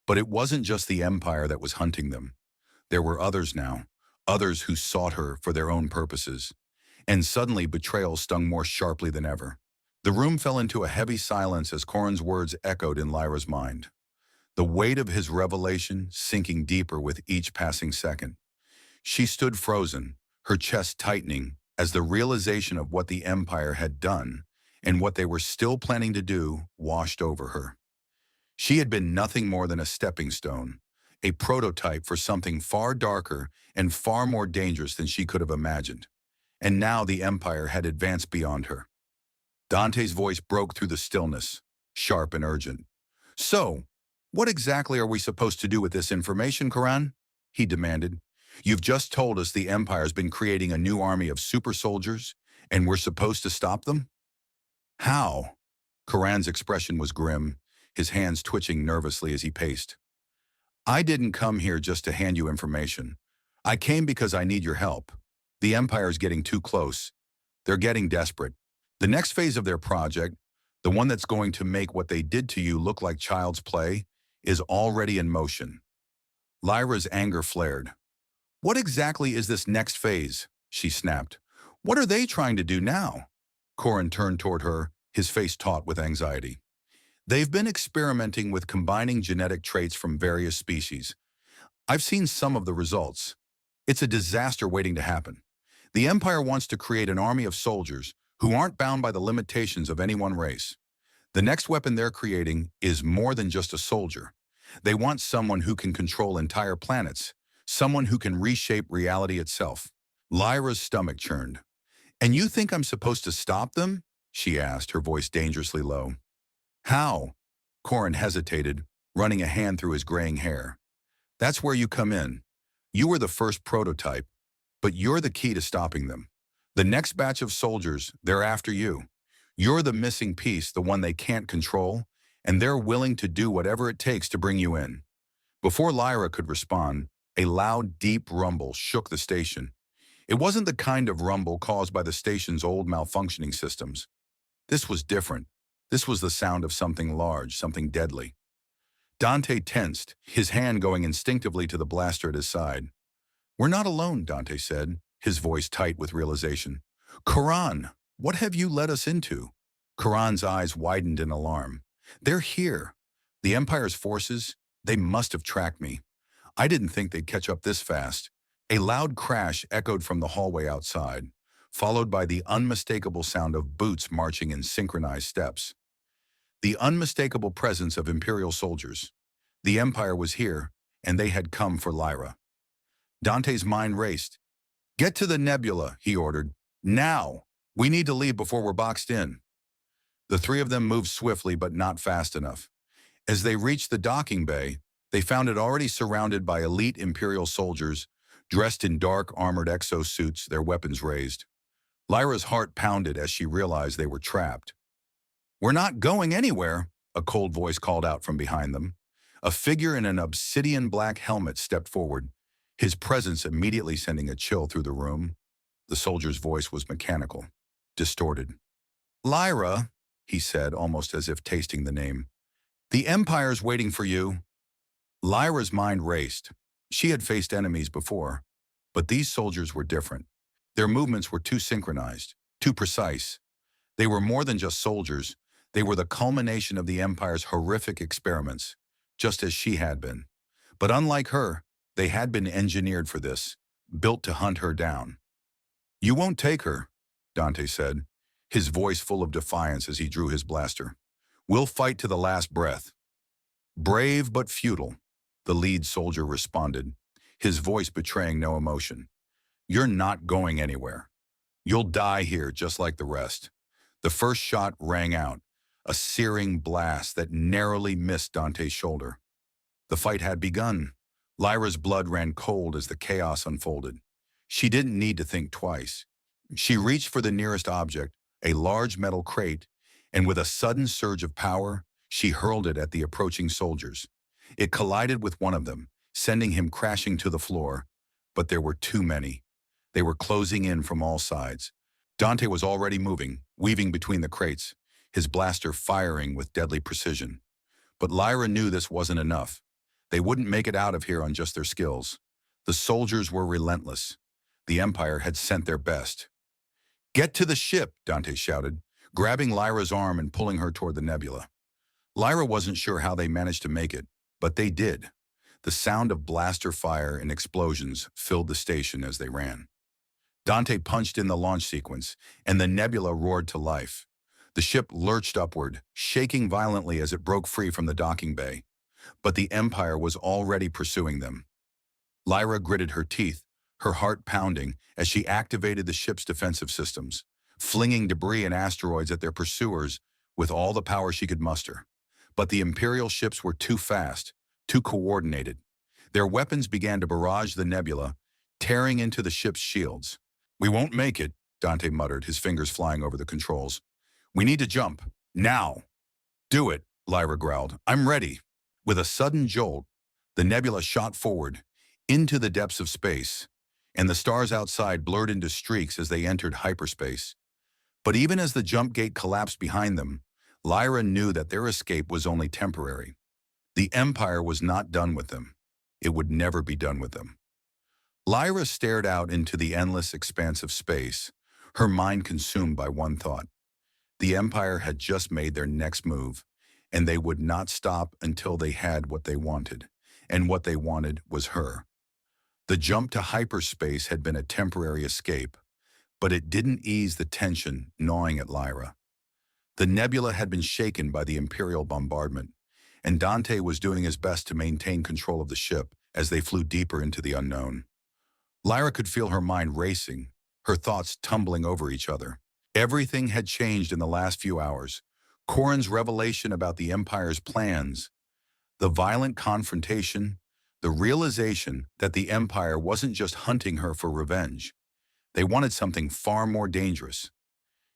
But it wasn't just the Empire that was hunting them. There were others now, others who sought her for their own purposes. And suddenly betrayal stung more sharply than ever. The room fell into a heavy silence as Corin's words echoed in Lyra's mind, the weight of his revelation sinking deeper with each passing second. She stood frozen, her chest tightening, as the realization of what the Empire had done and what they were still planning to do washed over her. She had been nothing more than a stepping stone, a prototype for something far darker and far more dangerous than she could have imagined. And now the Empire had advanced beyond her. Dante's voice broke through the stillness, sharp and urgent. "So, what exactly are we supposed to do with this information, Corin?" he demanded. "You've just told us the Empire's been creating a new army of super soldiers, And we're supposed to stop them? How? Karan's expression was grim, his hands twitching nervously as he paced. I didn't come here just to hand you information. I came because I need your help. The Empire's getting too close. They're getting desperate. The next phase of their project, the one that's going to make what they did to you look like child's play, is already in motion. Lyra's anger flared. What exactly is this next phase? She snapped. What are they trying to do now? Corin turned toward her, his face taut with anxiety. They've been experimenting with combining genetic traits from various species. I've seen some of the results. It's a disaster waiting to happen. The Empire wants to create an army of soldiers who aren't bound by the limitations of any one race. The next weapon they're creating is more than just a soldier. They want someone who can control entire planets, someone who can reshape reality itself. Lyra's stomach churned. And you think I'm supposed to stop them? She asked, her voice dangerously low. How? Corin hesitated, running a hand through his graying hair. That's where you come in. You were the first prototype, but you're the key to stopping them. The next batch of soldiers, they're after you. You're the missing piece, the one they can't control, and they're willing to do whatever it takes to bring you in. Before Lyra could respond, a loud, deep rumble shook the station. It wasn't the kind of rumble caused by the station's old malfunctioning systems. This was different. This was the sound of something large, something deadly. Dante tensed, his hand going instinctively to the blaster at his side. We're not alone, Dante said, his voice tight with realization. Karan, what have you led us into? Karan's eyes widened in alarm. They're here. The Empire's forces, they must have tracked me. I didn't think they'd catch up this fast. A loud crash echoed from the hallway outside, followed by the unmistakable sound of boots marching in synchronized steps. The unmistakable presence of Imperial soldiers. The Empire was here, and they had come for Lyra. Dante's mind raced. Get to the nebula, he ordered. Now! We need to leave before we're boxed in. The three of them moved swiftly but not fast enough. As they reached the docking bay, they found it already surrounded by elite Imperial soldiers, dressed in dark armored exosuits, their weapons raised. Lyra's heart pounded as she realized they were trapped. We're not going anywhere, a cold voice called out from behind them. A figure in an obsidian black helmet stepped forward, his presence immediately sending a chill through the room. The soldier's voice was mechanical, distorted. Lyra, he said, almost as if tasting the name. The Empire's waiting for you. Lyra's mind raced. She had faced enemies before, but these soldiers were different. Their movements were too synchronized, too precise. They were more than just soldiers. They were the culmination of the Empire's horrific experiments, just as she had been. But unlike her, they had been engineered for this, built to hunt her down. You won't take her, Dante said, his voice full of defiance as he drew his blaster. We'll fight to the last breath. Brave but futile, the lead soldier responded, his voice betraying no emotion. You're not going anywhere. You'll die here just like the rest. The first shot rang out, a searing blast that narrowly missed Dante's shoulder. The fight had begun. Lyra's blood ran cold as the chaos unfolded. She didn't need to think twice. She reached for the nearest object, a large metal crate, and with a sudden surge of power, she hurled it at the approaching soldiers. It collided with one of them, sending him crashing to the floor, but there were too many. They were closing in from all sides. Dante was already moving, weaving between the crates, his blaster firing with deadly precision. But Lyra knew this wasn't enough. They wouldn't make it out of here on just their skills. The soldiers were relentless. The Empire had sent their best. Get to the ship, Dante shouted, grabbing Lyra's arm and pulling her toward the nebula. Lyra wasn't sure how they managed to make it, but they did. The sound of blaster fire and explosions filled the station as they ran. Dante punched in the launch sequence, and the nebula roared to life. The ship lurched upward, shaking violently as it broke free from the docking bay. But the Empire was already pursuing them. Lyra gritted her teeth, her heart pounding as she activated the ship's defensive systems, flinging debris and asteroids at their pursuers with all the power she could muster. But the Imperial ships were too fast, too coordinated. Their weapons began to barrage the nebula, tearing into the ship's shields. We won't make it, Dante muttered, his fingers flying over the controls. "We need to jump. Now." "Do it," Lyra growled. "I'm ready." With a sudden jolt, the nebula shot forward, into the depths of space, and the stars outside blurred into streaks as they entered hyperspace. But even as the jump gate collapsed behind them, Lyra knew that their escape was only temporary. The Empire was not done with them. It would never be done with them. Lyra stared out into the endless expanse of space, her mind consumed by one thought. The Empire had just made their next move, and they would not stop until they had what they wanted, and what they wanted was her. The jump to hyperspace had been a temporary escape, but it didn't ease the tension gnawing at Lyra. The nebula had been shaken by the Imperial bombardment, and Dante was doing his best to maintain control of the ship as they flew deeper into the unknown. Lyra could feel her mind racing, her thoughts tumbling over each other. Everything had changed in the last few hours. Corrin's revelation about the Empire's plans, the violent confrontation, the realization that the Empire wasn't just hunting her for revenge. They wanted something far more dangerous.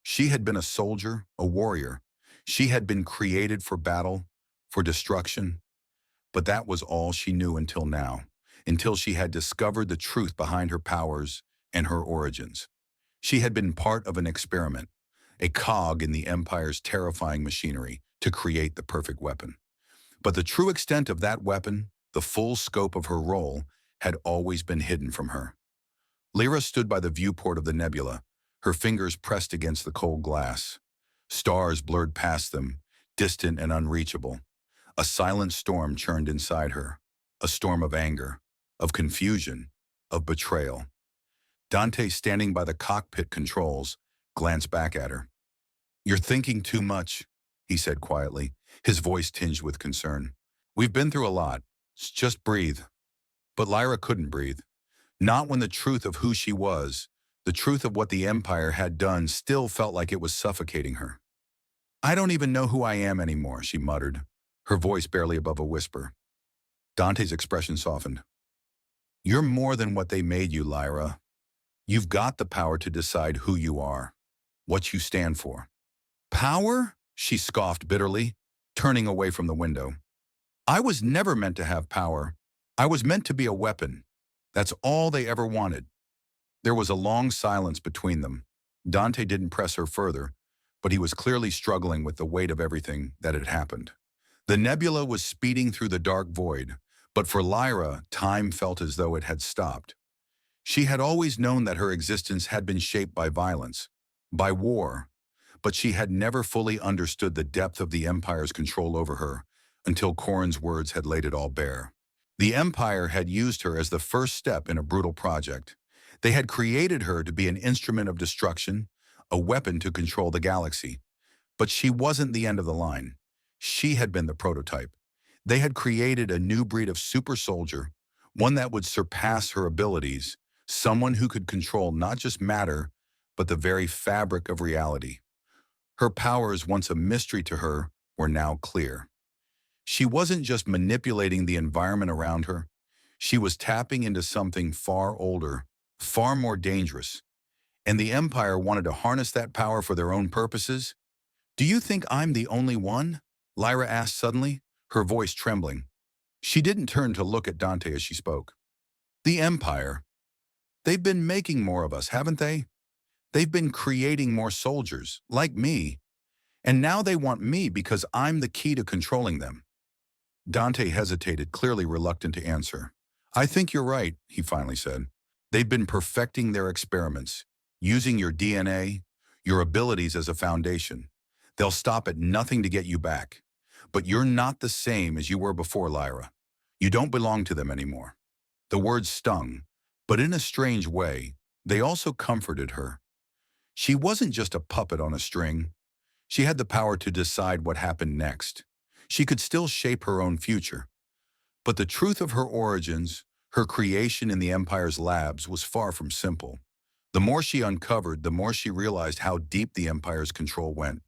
She had been a soldier, a warrior. She had been created for battle, for destruction. But that was all she knew until now, until she had discovered the truth behind her powers and her origins. She had been part of an experiment, a cog in the Empire's terrifying machinery to create the perfect weapon. But the true extent of that weapon, the full scope of her role, had always been hidden from her. Lyra stood by the viewport of the nebula, her fingers pressed against the cold glass. Stars blurred past them, distant and unreachable. A silent storm churned inside her, a storm of anger, of confusion, of betrayal. Dante, standing by the cockpit controls, glanced back at her. "You're thinking too much," he said quietly, his voice tinged with concern. "We've been through a lot. Just breathe." But Lyra couldn't breathe. Not when the truth of who she was, the truth of what the Empire had done, still felt like it was suffocating her. "I don't even know who I am anymore," she muttered, her voice barely above a whisper. Dante's expression softened. "You're more than what they made you, Lyra. You've got the power to decide who you are, what you stand for." "Power?" she scoffed bitterly, turning away from the window. "I was never meant to have power. I was meant to be a weapon. That's all they ever wanted." There was a long silence between them. Dante didn't press her further, but he was clearly struggling with the weight of everything that had happened. The nebula was speeding through the dark void, but for Lyra, time felt as though it had stopped. She had always known that her existence had been shaped by violence, by war, but she had never fully understood the depth of the Empire's control over her until Corrin's words had laid it all bare. The Empire had used her as the first step in a brutal project. They had created her to be an instrument of destruction, a weapon to control the galaxy. But she wasn't the end of the line. She had been the prototype. They had created a new breed of super soldier, one that would surpass her abilities, someone who could control not just matter, but the very fabric of reality. Her powers, once a mystery to her, were now clear. She wasn't just manipulating the environment around her. She was tapping into something far older, far more dangerous. And the Empire wanted to harness that power for their own purposes. "Do you think I'm the only one?" Lyra asked suddenly, her voice trembling. She didn't turn to look at Dante as she spoke. "The Empire. They've been making more of us, haven't they? They've been creating more soldiers, like me. And now they want me because I'm the key to controlling them." Dante hesitated, clearly reluctant to answer. "I think you're right," he finally said. "They've been perfecting their experiments, using your DNA, your abilities as a foundation. They'll stop at nothing to get you back. But you're not the same as you were before, Lyra. You don't belong to them anymore." The words stung, but in a strange way, they also comforted her. She wasn't just a puppet on a string. She had the power to decide what happened next. She could still shape her own future. But the truth of her origins, her creation in the Empire's labs, was far from simple. The more she uncovered, the more she realized how deep the Empire's control went.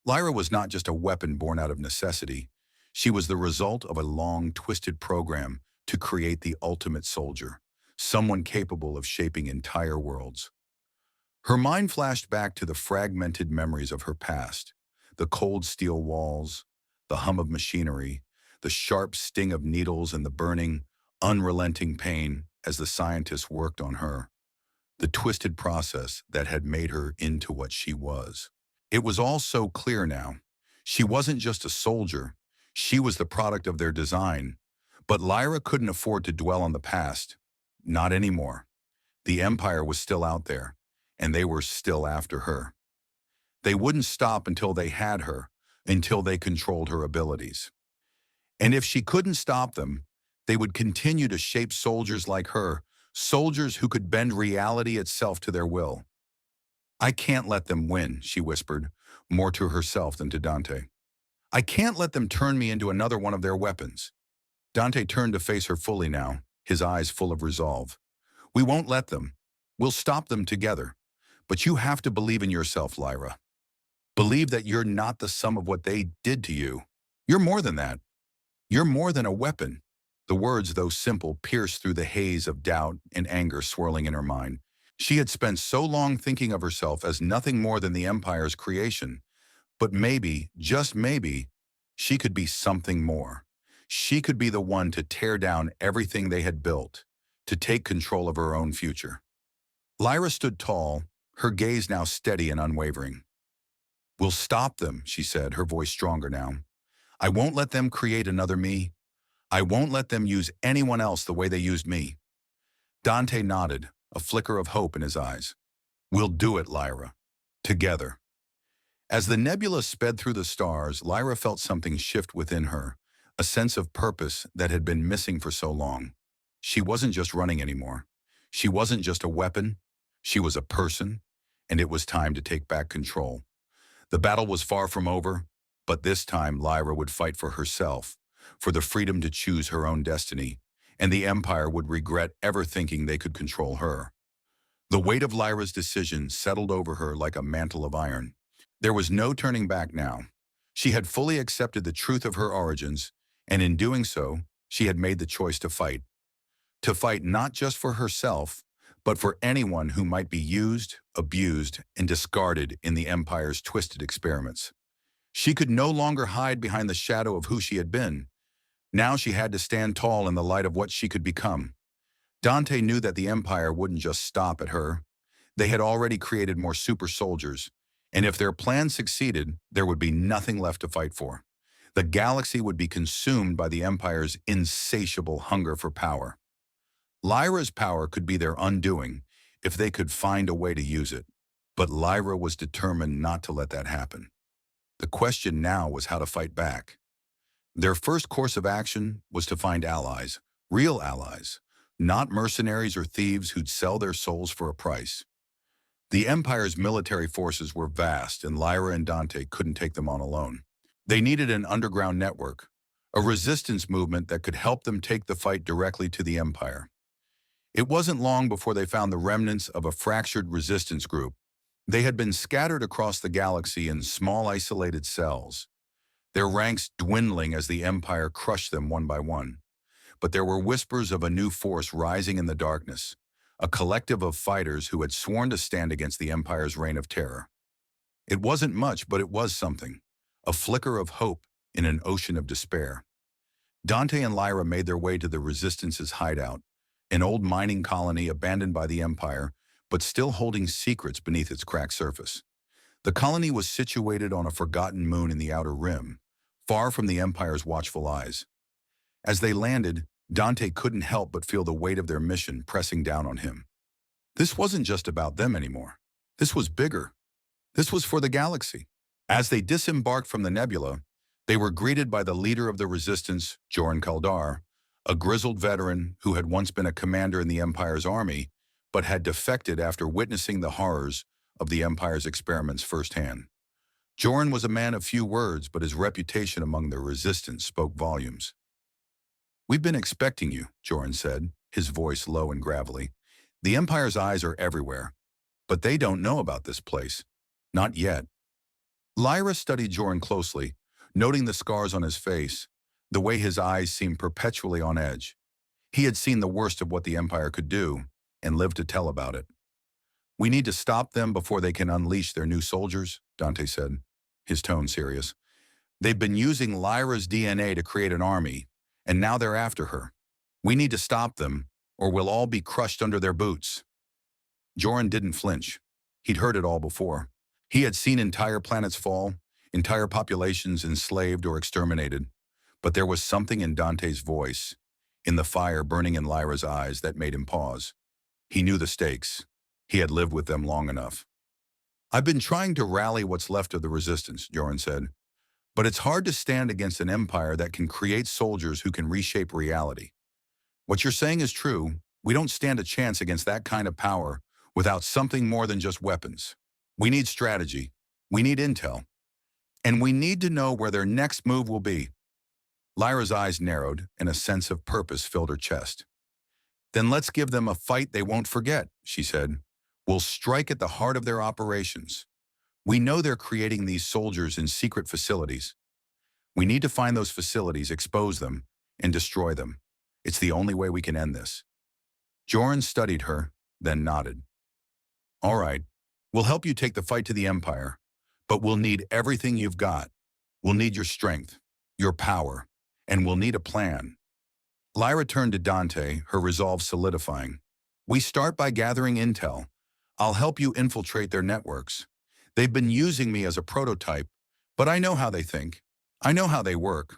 Lyra was not just a weapon born out of necessity. She was the result of a long, twisted program to create the ultimate soldier, someone capable of shaping entire worlds. Her mind flashed back to the fragmented memories of her past, the cold steel walls, the hum of machinery, the sharp sting of needles and the burning, unrelenting pain as the scientists worked on her, the twisted process that had made her into what she was. It was all so clear now. She wasn't just a soldier, she was the product of their design. But Lyra couldn't afford to dwell on the past. Not anymore. The Empire was still out there, and they were still after her. They wouldn't stop until they had her, until they controlled her abilities. And if she couldn't stop them, they would continue to shape soldiers like her, soldiers who could bend reality itself to their will. I can't let them win, she whispered, more to herself than to Dante. I can't let them turn me into another one of their weapons. Dante turned to face her fully now, his eyes full of resolve. We won't let them. We'll stop them together. But you have to believe in yourself, Lyra. Believe that you're not the sum of what they did to you. You're more than that. You're more than a weapon. The words, though simple, pierced through the haze of doubt and anger swirling in her mind. She had spent so long thinking of herself as nothing more than the Empire's creation. But maybe, just maybe, she could be something more. She could be the one to tear down everything they had built, to take control of her own future. Lyra stood tall, her gaze now steady and unwavering. We'll stop them, she said, her voice stronger now. I won't let them create another me. I won't let them use anyone else the way they used me. Dante nodded, a flicker of hope in his eyes. We'll do it, Lyra. Together. As the nebula sped through the stars, Lyra felt something shift within her, a sense of purpose that had been missing for so long. She wasn't just running anymore. She wasn't just a weapon. She was a person, and it was time to take back control. The battle was far from over, but this time Lyra would fight for herself, for the freedom to choose her own destiny, and the Empire would regret ever thinking they could control her. The weight of Lyra's decision settled over her like a mantle of iron. There was no turning back now. She had fully accepted the truth of her origins, and in doing so, she had made the choice to fight. To fight not just for herself, but for anyone who might be used, abused, and discarded in the Empire's twisted experiments. She could no longer hide behind the shadow of who she had been. Now she had to stand tall in the light of what she could become. Dante knew that the Empire wouldn't just stop at her. They had already created more super soldiers, and if their plan succeeded, there would be nothing left to fight for. The galaxy would be consumed by the Empire's insatiable hunger for power. Lyra's power could be their undoing if they could find a way to use it, but Lyra was determined not to let that happen. The question now was how to fight back. Their first course of action was to find allies, real allies, not mercenaries or thieves who'd sell their souls for a price. The Empire's military forces were vast, and Lyra and Dante couldn't take them on alone. They needed an underground network, a resistance movement that could help them take the fight directly to the Empire. It wasn't long before they found the remnants of a fractured resistance group. They had been scattered across the galaxy in small isolated cells, their ranks dwindling as the Empire crushed them one by one. But there were whispers of a new force rising in the darkness, a collective of fighters who had sworn to stand against the Empire's reign of terror. It wasn't much, but it was something, a flicker of hope in an ocean of despair. Dante and Lyra made their way to the Resistance's hideout, an old mining colony abandoned by the Empire, but still holding secrets beneath its cracked surface. The colony was situated on a forgotten moon in the outer rim, far from the Empire's watchful eyes. As they landed, Dante couldn't help but feel the weight of their mission pressing down on him. This wasn't just about them anymore. This was bigger. This was for the galaxy. As they disembarked from the nebula, they were greeted by the leader of the Resistance, Joran Kaldar, a grizzled veteran who had once been a commander in the Empire's army, but had defected after witnessing the horrors of the Empire's experiments firsthand. Joran was a man of few words, but his reputation among the Resistance spoke volumes. "We've been expecting you," Joran said, his voice low and gravelly. "The Empire's eyes are everywhere, but they don't know about this place. Not yet." Lyra studied Joran closely, noting the scars on his face, the way his eyes seemed perpetually on edge. He had seen the worst of what the Empire could do and lived to tell about it. We need to stop them before they can unleash their new soldiers, Dante said, his tone serious. They've been using Lyra's DNA to create an army, and now they're after her. We need to stop them, or we'll all be crushed under their boots. Joran didn't flinch. He'd heard it all before. He had seen entire planets fall, entire populations enslaved or exterminated. But there was something in Dante's voice, in the fire burning in Lyra's eyes, that made him pause. He knew the stakes. He had lived with them long enough. I've been trying to rally what's left of the resistance, Joran said. But it's hard to stand against an empire that can create soldiers who can reshape reality. What you're saying is true. We don't stand a chance against that kind of power without something more than just weapons. We need strategy. We need intel. And we need to know where their next move will be. Lyra's eyes narrowed, and a sense of purpose filled her chest. Then let's give them a fight they won't forget, she said. We'll strike at the heart of their operations. We know they're creating these soldiers in secret facilities. We need to find those facilities, expose them, and destroy them. It's the only way we can end this. Joran studied her, then nodded. All right, we'll help you take the fight to the Empire, but we'll need everything you've got. We'll need your strength, your power, and we'll need a plan. Lyra turned to Dante, her resolve solidifying. We start by gathering intel. I'll help you infiltrate their networks. They've been using me as a prototype, but I know how they think. I know how they work.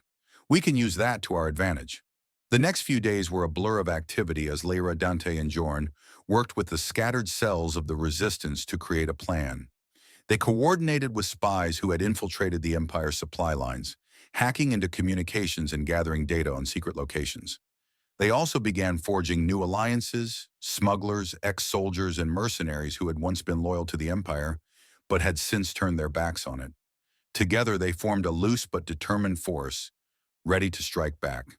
We can use that to our advantage. The next few days were a blur of activity as Lyra, Dante, and Joran worked with the scattered cells of the resistance to create a plan. They coordinated with spies who had infiltrated the Empire's supply lines, hacking into communications and gathering data on secret locations. They also began forging new alliances, smugglers, ex-soldiers, and mercenaries who had once been loyal to the Empire, but had since turned their backs on it. Together, they formed a loose but determined force, ready to strike back.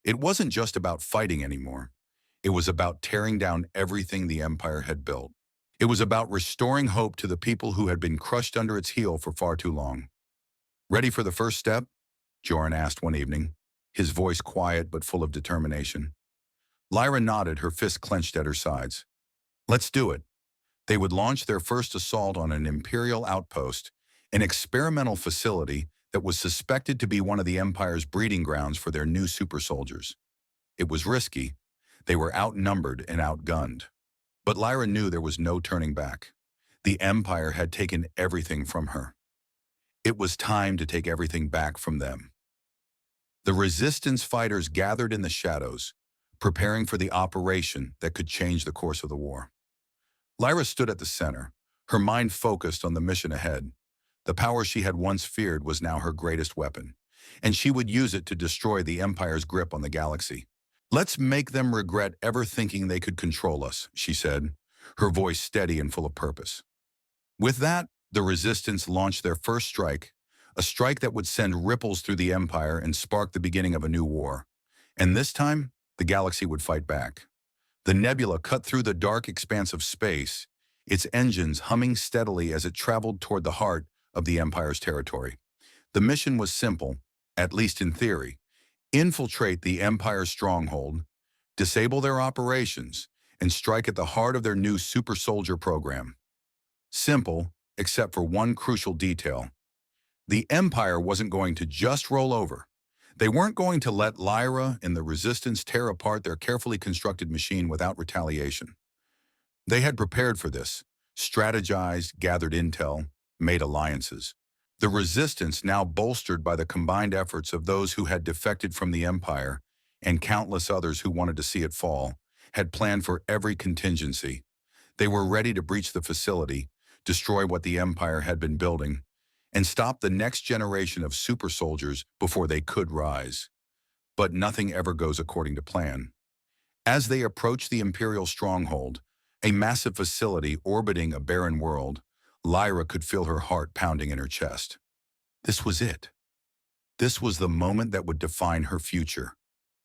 It wasn't just about fighting anymore. It was about tearing down everything the Empire had built. It was about restoring hope to the people who had been crushed under its heel for far too long. Ready for the first step? Joran asked one evening, his voice quiet but full of determination. Lyra nodded, her fists clenched at her sides. Let's do it. They would launch their first assault on an Imperial outpost, an experimental facility that was suspected to be one of the Empire's breeding grounds for their new super soldiers. It was risky. They were outnumbered and outgunned. But Lyra knew there was no turning back. The Empire had taken everything from her. It was time to take everything back from them. The resistance fighters gathered in the shadows, preparing for the operation that could change the course of the war. Lyra stood at the center, her mind focused on the mission ahead. The power she had once feared was now her greatest weapon, and she would use it to destroy the Empire's grip on the galaxy. Let's make them regret ever thinking they could control us, she said, her voice steady and full of purpose. With that, the resistance launched their first strike, a strike that would send ripples through the Empire and spark the beginning of a new war. And this time, the galaxy would fight back. The nebula cut through the dark expanse of space, its engines humming steadily as it traveled toward the heart of the Empire's territory. The mission was simple, at least in theory: infiltrate the Empire's stronghold, disable their operations, and strike at the heart of their new super soldier program. Simple, except for one crucial detail. The Empire wasn't going to just roll over. They weren't going to let Lyra and the Resistance tear apart their carefully constructed machine without retaliation. They had prepared for this, strategized, gathered intel, made alliances. The Resistance, now bolstered by the combined efforts of those who had defected from the Empire and countless others who wanted to see it fall, had planned for every contingency. They were ready to breach the facility, destroy what the Empire had been building, and stop the next generation of super soldiers before they could rise. But nothing ever goes according to plan. As they approached the Imperial stronghold, a massive facility orbiting a barren world, Lyra could feel her heart pounding in her chest. This was it. This was the moment that would define her future,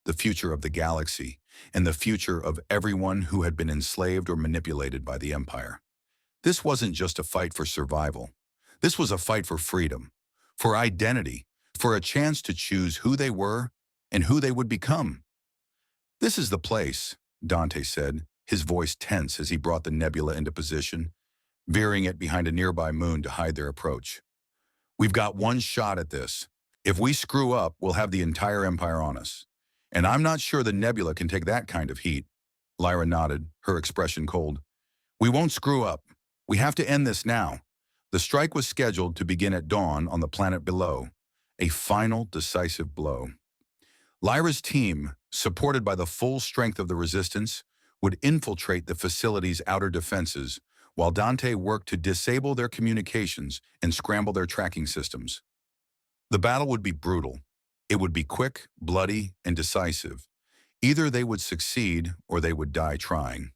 the future of the galaxy, and the future of everyone who had been enslaved or manipulated by the Empire. This wasn't just a fight for survival. This was a fight for freedom, for identity, for a chance to choose who they were and who they would become. This is the place, Dante said, his voice tense as he brought the nebula into position, veering it behind a nearby moon to hide their approach. "We've got one shot at this. If we screw up, we'll have the entire Empire on us. And I'm not sure the nebula can take that kind of heat." Lyra nodded, her expression cold. "We won't screw up. We have to end this now." The strike was scheduled to begin at dawn on the planet below, a final decisive blow. Lyra's team, supported by the full strength of the resistance, would infiltrate the facility's outer defenses, while Dante worked to disable their communications and scramble their tracking systems. The battle would be brutal. It would be quick, bloody, and decisive. Either they would succeed or they would die trying.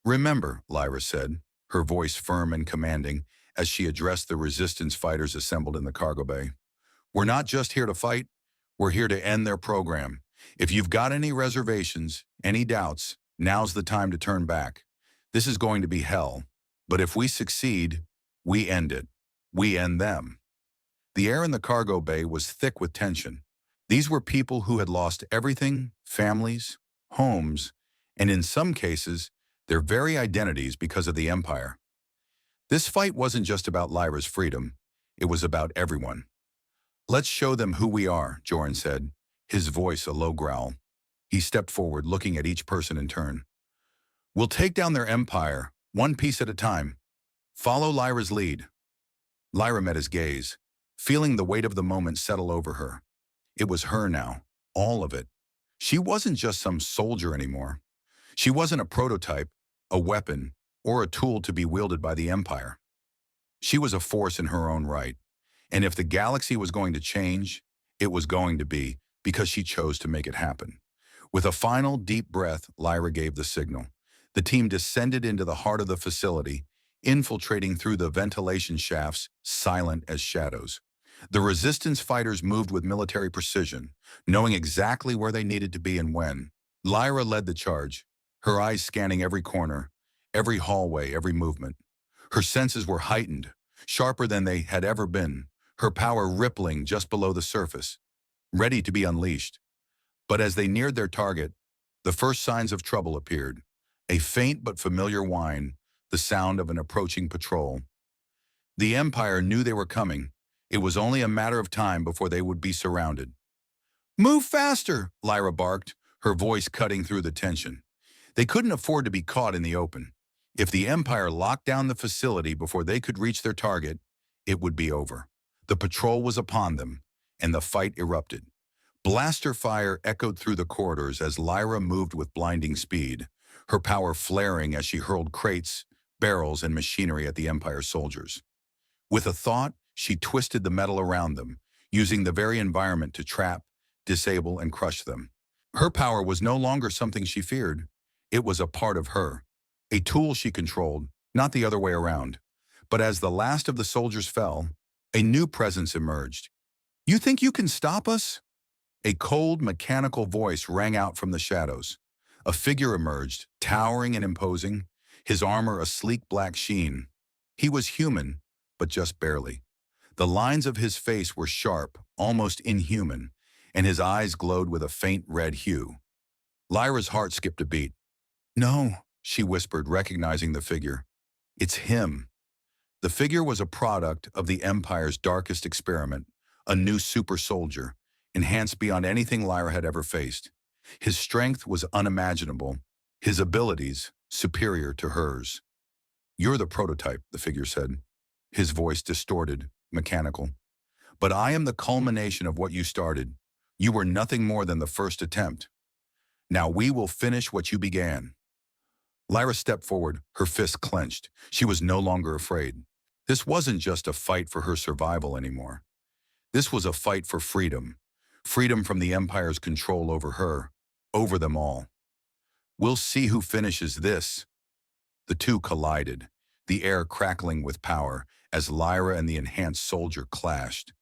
"Remember," Lyra said, her voice firm and commanding, as she addressed the resistance fighters assembled in the cargo bay. "We're not just here to fight, we're here to end their program. If you've got any reservations, any doubts, now's the time to turn back. This is going to be hell, but if we succeed, we end it. We end them." The air in the cargo bay was thick with tension. These were people who had lost everything, families, homes, and in some cases, their very identities because of the Empire. This fight wasn't just about Lyra's freedom, it was about everyone. "Let's show them who we are," Joran said, his voice a low growl. He stepped forward, looking at each person in turn. "We'll take down their empire, one piece at a time. Follow Lyra's lead." Lyra met his gaze, feeling the weight of the moment settle over her. It was her now, all of it. She wasn't just some soldier anymore. She wasn't a prototype, a weapon, or a tool to be wielded by the Empire. She was a force in her own right. And if the galaxy was going to change, it was going to be because she chose to make it happen. With a final deep breath, Lyra gave the signal. The team descended into the heart of the facility, infiltrating through the ventilation shafts, silent as shadows. The resistance fighters moved with military precision, knowing exactly where they needed to be and when. Lyra led the charge, her eyes scanning every corner, every hallway, every movement. Her senses were heightened, sharper than they had ever been, her power rippling just below the surface, ready to be unleashed. But as they neared their target, the first signs of trouble appeared. A faint but familiar whine, the sound of an approaching patrol. The Empire knew they were coming. It was only a matter of time before they would be surrounded. "Move faster," Lyra barked, her voice cutting through the tension. They couldn't afford to be caught in the open. If the Empire locked down the facility before they could reach their target, it would be over. The patrol was upon them, and the fight erupted. Blaster fire echoed through the corridors as Lyra moved with blinding speed, her power flaring as she hurled crates, barrels, and machinery at the Empire soldiers. With a thought, she twisted the metal around them, using the very environment to trap, disable, and crush them. Her power was no longer something she feared. It was a part of her, a tool she controlled, not the other way around. But as the last of the soldiers fell, a new presence emerged. "You think you can stop us?" A cold, mechanical voice rang out from the shadows. A figure emerged, towering and imposing, his armor a sleek black sheen. He was human, but just barely. The lines of his face were sharp, almost inhuman, and his eyes glowed with a faint red hue. Lyra's heart skipped a beat. "No," she whispered, recognizing the figure. "It's him." The figure was a product of the Empire's darkest experiment, a new super soldier, enhanced beyond anything Lyra had ever faced. His strength was unimaginable, his abilities superior to hers. "You're the prototype," the figure said, his voice distorted, mechanical. "But I am the culmination of what you started. You were nothing more than the first attempt. Now we will finish what you began." Lyra stepped forward, her fists clenched. She was no longer afraid. This wasn't just a fight for her survival anymore. This was a fight for freedom. Freedom from the Empire's control over her, over them all. "We'll see who finishes this." The two collided, the air crackling with power as Lyra and the enhanced soldier clashed.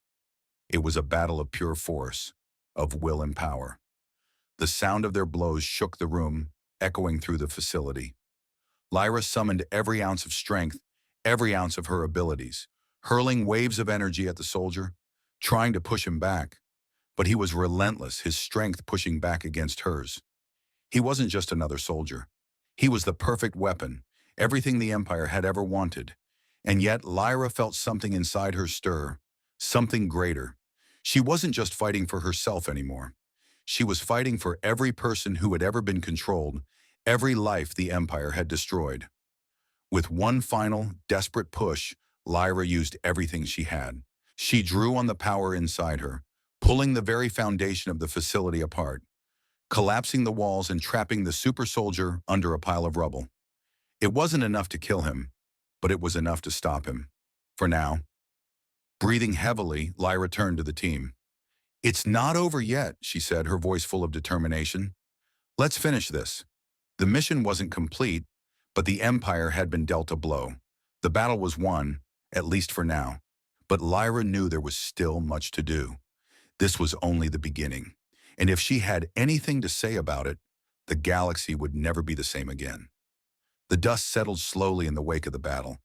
It was a battle of pure force, of will and power. The sound of their blows shook the room, echoing through the facility. Lyra summoned every ounce of strength, every ounce of her abilities, hurling waves of energy at the soldier, trying to push him back. But he was relentless, his strength pushing back against hers. He wasn't just another soldier. He was the perfect weapon, everything the Empire had ever wanted. And yet Lyra felt something inside her stir, something greater. She wasn't just fighting for herself anymore. She was fighting for every person who had ever been controlled, every life the Empire had destroyed. With one final, desperate push, Lyra used everything she had. She drew on the power inside her, pulling the very foundation of the facility apart, collapsing the walls and trapping the super soldier under a pile of rubble. It wasn't enough to kill him, but it was enough to stop him. For now. Breathing heavily, Lyra turned to the team. "It's not over yet," she said, her voice full of determination. "Let's finish this." The mission wasn't complete, but the Empire had been dealt a blow. The battle was won, at least for now. But Lyra knew there was still much to do. This was only the beginning. And if she had anything to say about it, the galaxy would never be the same again. The dust settled slowly in the wake of the battle.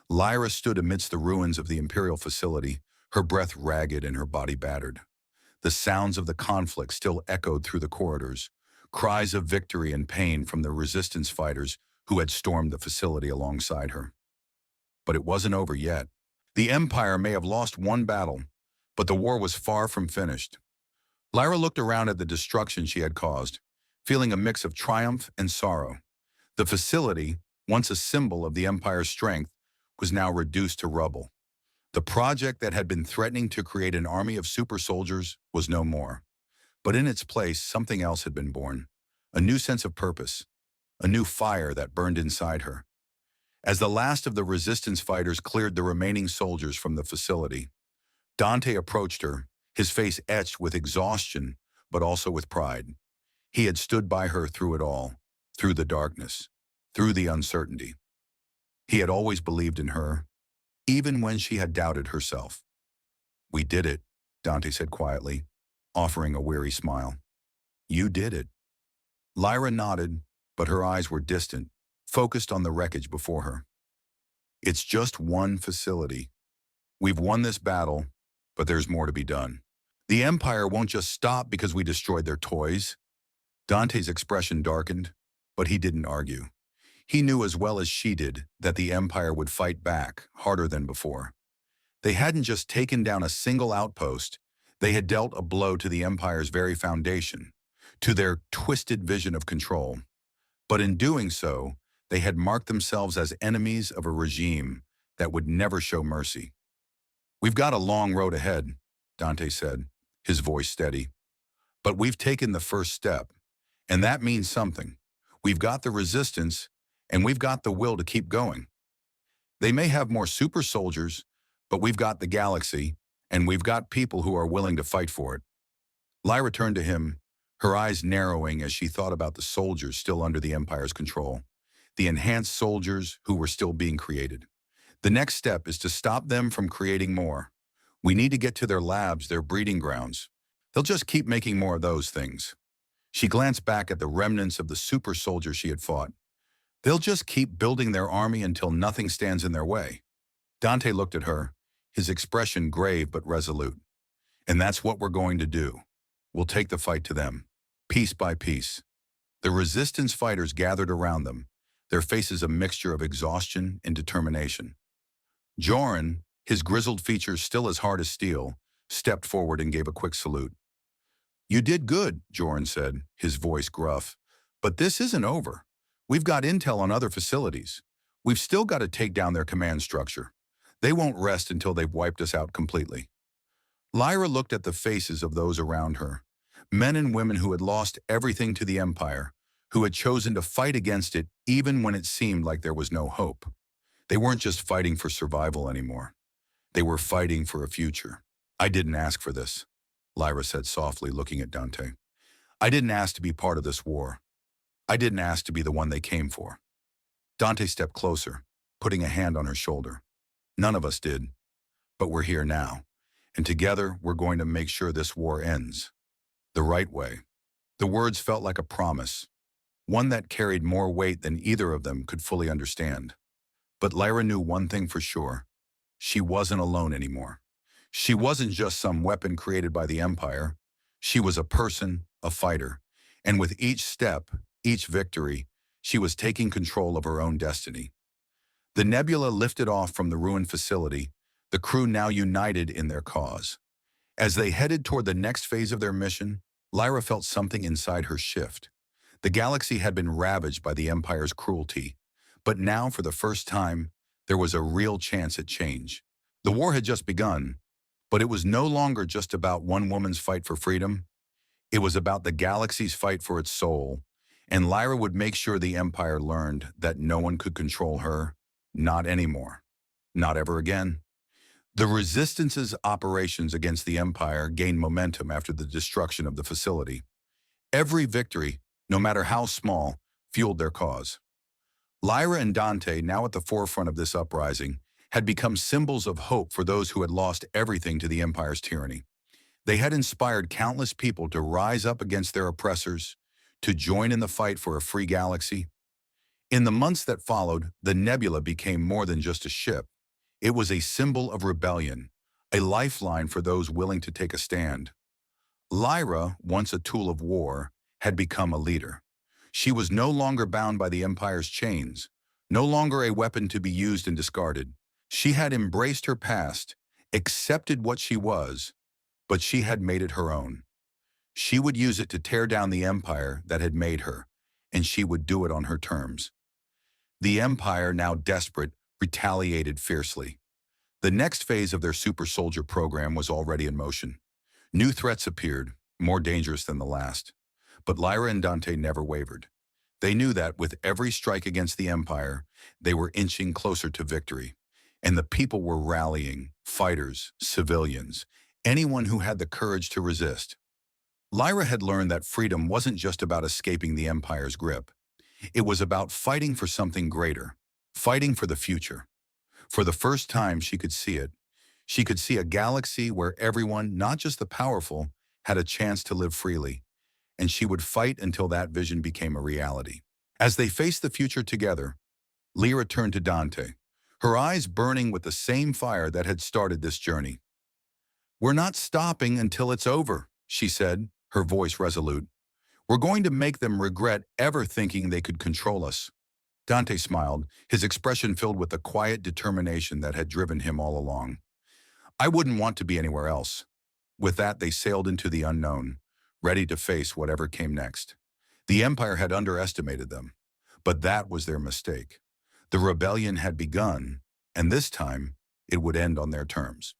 Lyra stood amidst the ruins of the Imperial facility, her breath ragged and her body battered. The sounds of the conflict still echoed through the corridors, cries of victory and pain from the resistance fighters who had stormed the facility alongside her. But it wasn't over yet. The Empire may have lost one battle, but the war was far from finished. Lyra looked around at the destruction she had caused, feeling a mix of triumph and sorrow. The facility, once a symbol of the Empire's strength, was now reduced to rubble. The project that had been threatening to create an army of super soldiers was no more. But in its place, something else had been born. A new sense of purpose. A new fire that burned inside her. As the last of the resistance fighters cleared the remaining soldiers from the facility, Dante approached her, his face etched with exhaustion, but also with pride. He had stood by her through it all, through the darkness, through the uncertainty. He had always believed in her, even when she had doubted herself. "We did it," Dante said quietly, offering a weary smile. "You did it." Lyra nodded, but her eyes were distant, focused on the wreckage before her. "It's just one facility. We've won this battle, but there's more to be done. The Empire won't just stop because we destroyed their toys." Dante's expression darkened, but he didn't argue. He knew as well as she did that the Empire would fight back, harder than before. They hadn't just taken down a single outpost, they had dealt a blow to the Empire's very foundation, to their twisted vision of control. But in doing so, they had marked themselves as enemies of a regime that would never show mercy. "We've got a long road ahead," Dante said, his voice steady. "But we've taken the first step, and that means something. We've got the resistance, and we've got the will to keep going. They may have more super soldiers, but we've got the galaxy, and we've got people who are willing to fight for it." Lyra turned to him, her eyes narrowing as she thought about the soldiers still under the Empire's control, the enhanced soldiers who were still being created. "The next step is to stop them from creating more. We need to get to their labs, their breeding grounds. They'll just keep making more of those things." She glanced back at the remnants of the super soldiers she had fought. "They'll just keep building their army until nothing stands in their way." Dante looked at her, his expression grave but resolute. "And that's what we're going to do. We'll take the fight to them, piece by piece." The resistance fighters gathered around them, their faces a mixture of exhaustion and determination. Joran, his grizzled features still as hard as steel, stepped forward and gave a quick salute. "You did good," Joran said, his voice gruff. "But this isn't over. We've got intel on other facilities. We've still got to take down their command structure. They won't rest until they've wiped us out completely." Lyra looked at the faces of those around her, men and women who had lost everything to the Empire, who had chosen to fight against it even when it seemed like there was no hope. They weren't just fighting for survival anymore. They were fighting for a future. "I didn't ask for this," Lyra said softly, looking at Dante. "I didn't ask to be part of this war. I didn't ask to be the one they came for." Dante stepped closer, putting a hand on her shoulder. "None of us did. But we're here now, and together we're going to make sure this war ends. The right way." The words felt like a promise, one that carried more weight than either of them could fully understand. But Lyra knew one thing for sure. She wasn't alone anymore. She wasn't just some weapon created by the Empire. She was a person, a fighter. And with each step, each victory, She was taking control of her own destiny. The nebula lifted off from the ruined facility, the crew now united in their cause. As they headed toward the next phase of their mission, Lyra felt something inside her shift. The galaxy had been ravaged by the Empire's cruelty, but now, for the first time, there was a real chance at change. The war had just begun, but it was no longer just about one woman's fight for freedom. It was about the galaxy's fight for its soul, and Lyra would make sure the Empire learned that no one could control her, not anymore, not ever again. The Resistance's operations against the Empire gained momentum after the destruction of the facility. Every victory, no matter how small, fueled their cause. Lyra and Dante, now at the forefront of this uprising, had become symbols of hope for those who had lost everything to the Empire's tyranny. They had inspired countless people to rise up against their oppressors, to join in the fight for a free galaxy. In the months that followed, the nebula became more than just a ship. It was a symbol of rebellion, a lifeline for those willing to take a stand. Lyra, once a tool of war, had become a leader. She was no longer bound by the Empire's chains, no longer a weapon to be used and discarded. She had embraced her past, accepted what she was, but she had made it her own. She would use it to tear down the Empire that had made her, and she would do it on her terms. The Empire, now desperate, retaliated fiercely. The next phase of their super soldier program was already in motion. New threats appeared, more dangerous than the last. But Lyra and Dante never wavered. They knew that with every strike against the Empire, they were inching closer to victory. And the people were rallying, fighters, civilians, anyone who had the courage to resist. Lyra had learned that freedom wasn't just about escaping the Empire's grip. It was about fighting for something greater, fighting for the future. For the first time, she could see it. She could see a galaxy where everyone, not just the powerful, had a chance to live freely. And she would fight until that vision became a reality. As they faced the future together, Lyra turned to Dante, her eyes burning with the same fire that had started this journey. "We're not stopping until it's over," she said, her voice resolute. "We're going to make them regret ever thinking they could control us." Dante smiled, his expression filled with the quiet determination that had driven him all along. "I wouldn't want to be anywhere else." With that, they sailed into the unknown, ready to face whatever came next. The Empire had underestimated them, but that was their mistake. The rebellion had begun, and this time, it would end on their terms.